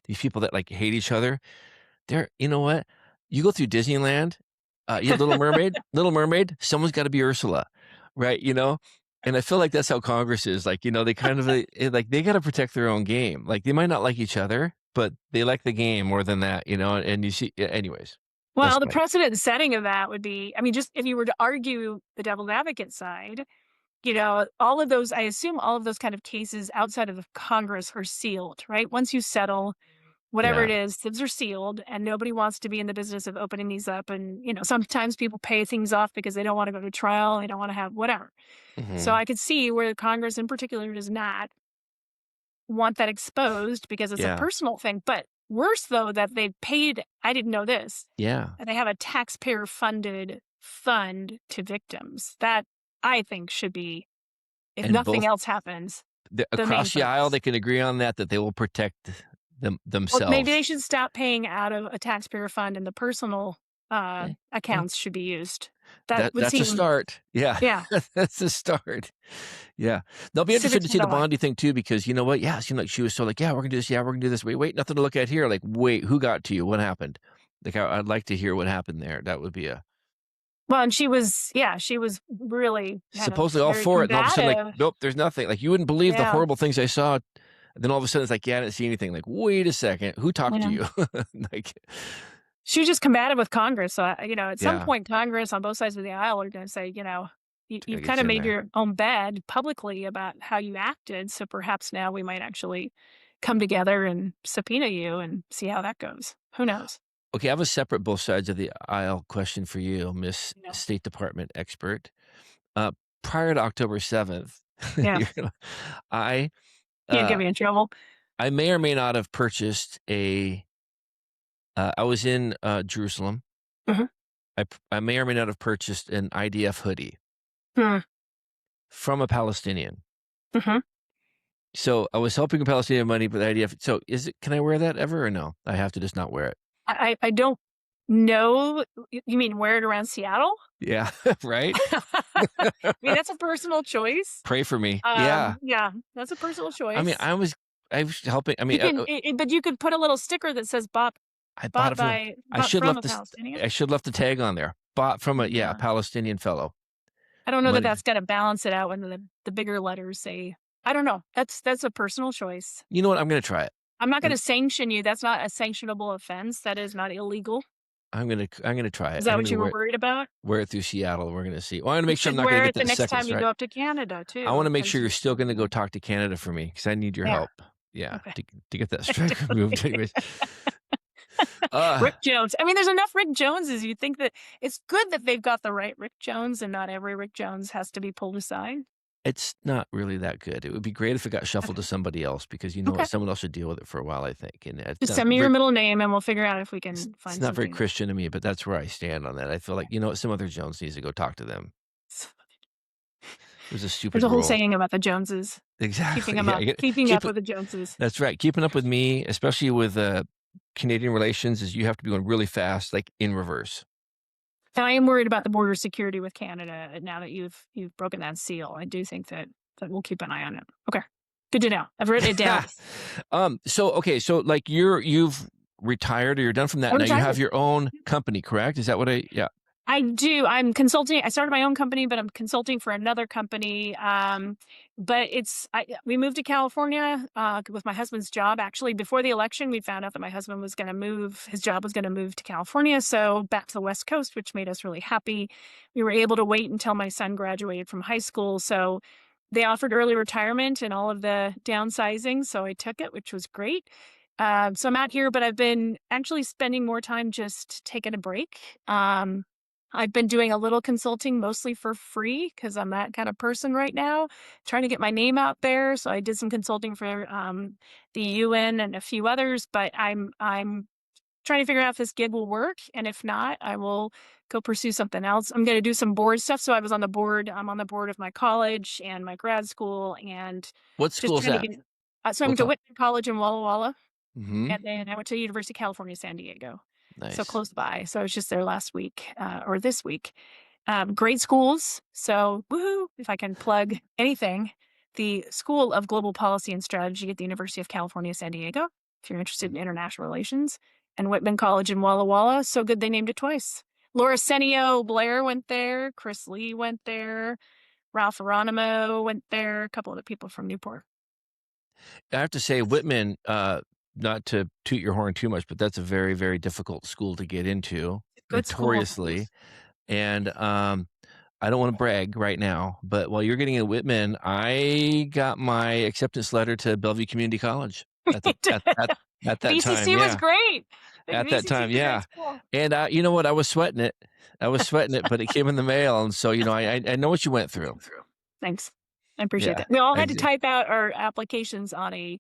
these people that like hate each other. You know what? You go through Disneyland, you have Little Mermaid, someone's got to be Ursula, right? And I feel like that's how Congress is. Like, they kind of like they got to protect their own game. Like they might not like each other, but they like the game more than that, And you see, anyways, that's Well, the my precedent setting of that would be, I mean, just if you were to argue the devil's advocate side, all of those, I assume all of those kind of cases outside of the Congress are sealed, right? Once you settle, whatever yeah. it is, things are sealed and nobody wants to be in the business of opening these up. And, sometimes people pay things off because they don't want to go to trial. They don't want to have whatever. So Hmm. I could see where Congress in particular does not want that exposed because it's a Yeah. personal thing. But worse though, that they've paid, I didn't know this, Yeah. and they have a taxpayer funded fund to victims. That I think should be, if And nothing both else happens, the main across the aisle, focus. they can agree on that they will protect Or maybe themselves. they should stop paying out of a taxpayer fund and the personal Eh, eh, accounts should be used. That would that's a seem, start. Yeah, yeah, that's a start. Yeah. They'll be interested to civics see the 101. Bondi thing too, because you know what? Yeah, it seemed like she was so like, yeah, we're gonna do this. Yeah, we're gonna do this. Wait, nothing to look at here. Like, wait, who got to you? What happened? Like, I'd like to hear what happened there. That would be Well, and she was really kind of supposedly all very for it, and all of a sudden, like, combative. nope, there's nothing. Like, you wouldn't believe the Yeah. horrible things I saw. And then all of a sudden, it's like, yeah, I didn't see anything. Like, wait a second, who talked to Yeah. you? Like, She was just combative with Congress. So, at some yeah, point, Congress on both sides of the aisle are going to say, gotta you've get kind of you in made there. your own bed publicly about how you acted. So perhaps now we might actually come together and subpoena you and see how that goes. Who knows? Okay, I have a separate both sides of the aisle question for you, Miss You know? State Department expert. Uh, Prior to October 7th, Yeah. I Can't get uh, me in trouble. I may or may not have purchased I was in Jerusalem. Mhm. I may or may not have purchased an IDF hoodie Hmm. from a Palestinian. Mhm. So I was helping a Palestinian money, but the IDF. So can I wear that ever or no? I have to just not wear it. I don't know. You mean wear it around Seattle? Yeah, right? I mean, that's a personal choice. Pray for me. Yeah. Yeah, that's a personal I mean, choice. I was helping. I You mean, can, but you could put a little sticker that says I bought bought it from a I bought should from left a this Palestinian. I should left the tag on there. Bought from a Yeah. Palestinian fellow. I don't know that Money. that's gonna balance it out when the bigger letters say. I don't know. That's a personal choice. You know what? I'm gonna try it. I'm not I'm gonna sanction you. That's not a sanctionable offense. That is not illegal. I'm gonna try it. Is that I'm what gonna you were worried about? wear it through Seattle. We're gonna see. Well, I'm gonna You make sure I'm should not gonna wear get it the that next second time you strike. go up to Canada I want to too, make 'cause sure you're you still gonna go talk to Canada for me because I need your Yeah. help. Yeah, Okay. to get that strike removed. Anyways, uh, Rick Jones. I mean, there's enough Rick Joneses. You think that it's good that they've got the right Rick Jones and not every Rick Jones has to be pulled aside. it's not really that good. It would be great if it got shuffled to Okay. somebody else because you know Okay. what, someone else should deal with it for a while. I think, and it's Just not send me your very, middle name and we'll figure out if we it's, can it's find not very something. Christian to me, but that's where I stand on that. I feel like you know what, some other Jones needs to go talk to them. It was a stupid There's a whole rule. saying about the Joneses. Exactly. Keeping them Yeah, up. you get- Keeping keep up it- with the Joneses. That's right. Keeping up with me, especially with Canadian relations, is you have to be going really fast, like in reverse. And I am worried about the border security with Canada now that you've broken that seal. I do think that we'll keep an eye on it. Okay. Good to know. I've written it down. So like you've retired or you're done from that. I'm Now you have retired. your own company, correct? Is that what yeah. I do. I'm consulting. I started my own company, but I'm consulting for another company. But we moved to California with my husband's job. Actually, before the election, we found out that my husband was going to move. His job was going to move to California, so back to the West Coast, which made us really happy. We were able to wait until my son graduated from high school, so they offered early retirement and all of the downsizing. So I took it, which was great. So I'm out here, but I've been actually spending more time just taking a break. I've been doing a little consulting mostly for free because I'm that kind of person right now, trying to get my name out there. So I did some consulting for the UN and a few others, but I'm trying to figure out if this gig will work. And if not, I will go pursue something else. I'm going to do some board stuff. So I'm on the board of my college and my grad school and What just school is trying that? to get, so I went to Whitman College in Walla Walla. Mm-hmm. And then I went to the University of California, San Diego. Nice. So close by. So I was just there last week or this week. Great schools. So woohoo, if I can plug anything, the School of Global Policy and Strategy at the University of California, San Diego, if you're interested in international relations, and Whitman College in Walla Walla. So good they named it twice. Laura Senio Blair went there. Chris Lee went there. Ralph Geronimo went there. A couple other people from Newport. I have to say, Whitman, not to toot your horn too much, but that's a very, very difficult school to get into, Good school. notoriously. And I don't want to brag right now, but while you're getting in Whitman, I got my acceptance letter to Bellevue Community College at that BCC time. was great. At that time, BCC is a great yeah. school. And you know what? I was sweating it. But it came in the mail, and so I know what you went through. Thanks, I appreciate Yeah, that. We all had I to did. type out our applications on a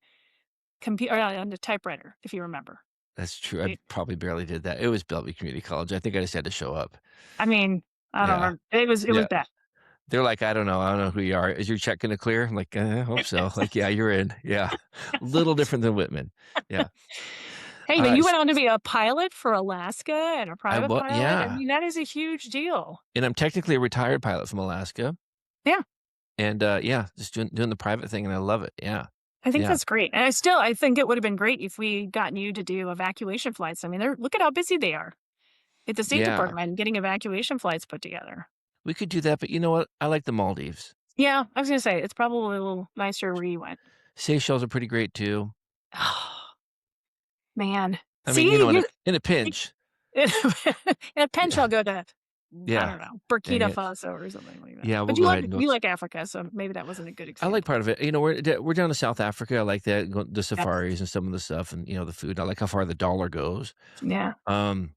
computer, on a typewriter, if you remember. That's true. I probably barely did that. It was Bellevue Community College. I think I just had to show up. I mean, I don't Yeah. remember. It was bad. They're like, I don't know who you are. Is your check going to clear? I'm like, I hope so. Like, yeah, you're in. Yeah. A little different than Whitman. Yeah. Hey, but you went on to be a pilot for Alaska and a private pilot. Yeah. I mean, that is a huge deal. And I'm technically a retired pilot from Alaska. Yeah. And just doing the private thing, and I love it. Yeah. I think Yeah. that's great. And I think it would have been great if we gotten you to do evacuation flights. I mean, look at how busy they are. at the State Yeah. Department, getting evacuation flights put together. We could do that, but you know what? I like the Maldives. Yeah, I was gonna say, it's probably a little nicer where you went. Seychelles are pretty great too. Oh, man. I mean, you See, know, you in a pinch. in a pinch, I'll go to, I Yeah. don't know, Dang Burkina it. Faso or something like that. Yeah, we'll But go ahead and go. you like Africa, so maybe that wasn't a good I like example. part of it. You know, we're down to South Africa. I like that, the Yes. safaris and some of the stuff, and the food. I like how far the dollar goes. Yeah. Um,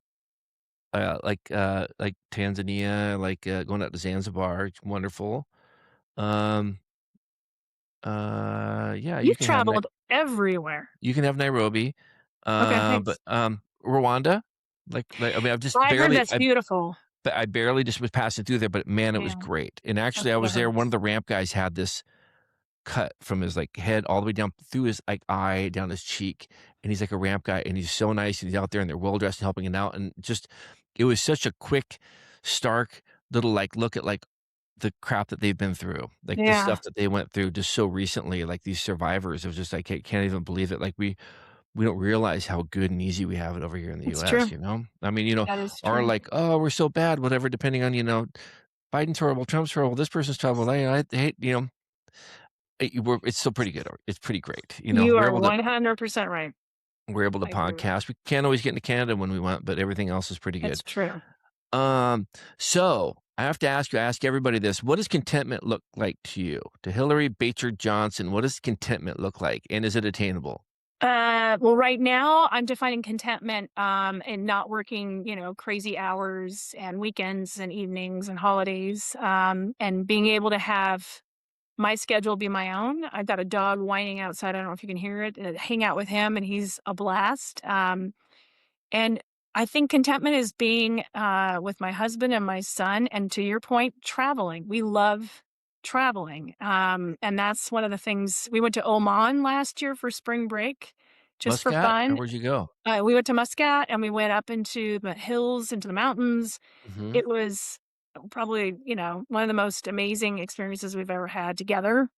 like Tanzania, like going out to Zanzibar. It's wonderful. Um, yeah, You've traveled everywhere. you can have Nairobi, Okay, but thanks. Rwanda, I mean, I've just I heard barely, that's beautiful. I barely just was passing through there, but man, it was Yeah, great. And that's actually, I what I was there. heard. One of the ramp guys had this cut from his head all the way down through his eye down his cheek, and he's like a ramp guy, and he's so nice, and he's out there, and they're well dressed and helping him out, and just it was such a quick, stark little look at the crap that they've been through, the Yeah, stuff that they went through just so recently, these survivors. It was just I can't even believe it. We don't realize how good and easy we have it over here in the it's U.S. true. I mean, That is our true. oh, we're so bad, whatever, depending on Biden's horrible, Trump's horrible, this person's horrible. I hate it's still pretty good. It's pretty great. You are 100% right. We're able to I agree with podcast. We can't always get into Canada when we want, but everything else is pretty good. It's true. So I have to ask everybody this: what does contentment look like to you? To Hillary Batjer Johnson, what does contentment look like, and is it attainable? Well, right now I'm defining contentment and not working, crazy hours and weekends and evenings and holidays, and being able to have my schedule be my own. I've got a dog whining outside. I don't know if you can hear it. Hang out with him, and he's a blast. And I think contentment is being with my husband and my son. And to your point, traveling. We love traveling. And that's one of the things. We went to Oman last year for spring break just for Muscat, or fun. where'd you go? We went to Muscat and we went up into the hills, into the mountains. Mm-hmm. It was probably, one of the most amazing experiences we've ever had together.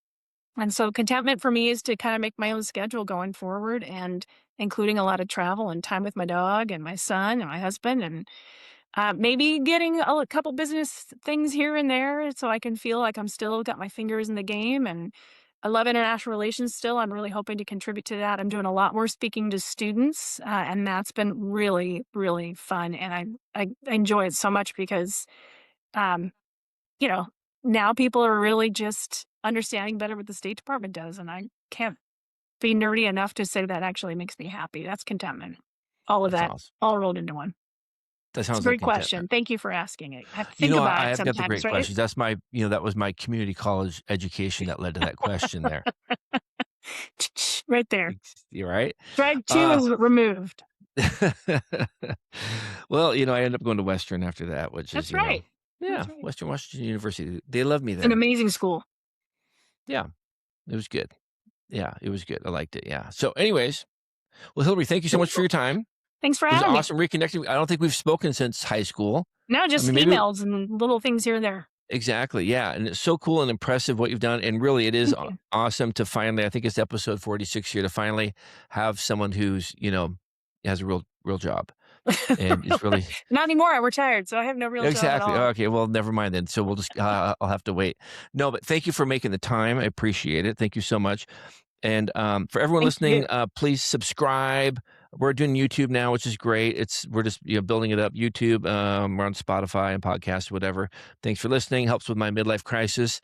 And so contentment for me is to kind of make my own schedule going forward and including a lot of travel and time with my dog and my son and my husband and maybe getting a couple business things here and there so I can feel like I'm still got my fingers in the game. And I love international relations still. I'm really hoping to contribute to that. I'm doing a lot more speaking to students, and that's been really, really fun. And I enjoy it so much because, um, now people are really just understanding better what the State Department does. And I can't be nerdy enough to say that actually makes me happy. That's contentment. All of That's that, awesome. all rolled into one. That It's a sounds like great question. contentment. Thank you for asking it. I have to think about I it have got the sometimes, great right? questions. That's my, that was my community college education that led to that question there. Right there. You're right. Strike two is removed. Well, I ended up going to Western after that, which That's is, right. yeah, That's right. Western Washington University. They love me An there. amazing school. Yeah, it was good. Yeah, it was good. I liked it. Yeah. So, anyways, well, Hillary, thank you so much for your time. Thanks for It was having me. awesome reconnecting. I don't think we've spoken since high school. No, just maybe emails and little things here and there. Exactly. Yeah. And it's so cool and impressive what you've done. And really, it is Thank you. awesome to finally, I think it's episode 46 here, to finally have someone who's, has a real job. And it's really Not anymore. I retired, so I have no real job at exactly. all. Okay. Well, never mind then. So we'll just, I'll have to wait. No, but thank you for making the time. I appreciate it. Thank you so much. And for everyone Thank listening, you. please subscribe. We're doing YouTube now, which is great. We're just building it up. YouTube. We're on Spotify and podcasts, whatever. Thanks for listening. Helps with my midlife crisis.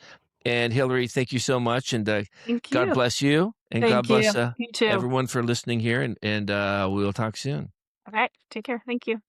And Hillary, thank you so much. And Thank you. God bless you. And Thank God bless you. You too. everyone for listening here. And we will talk soon. All right. Take care. Thank you.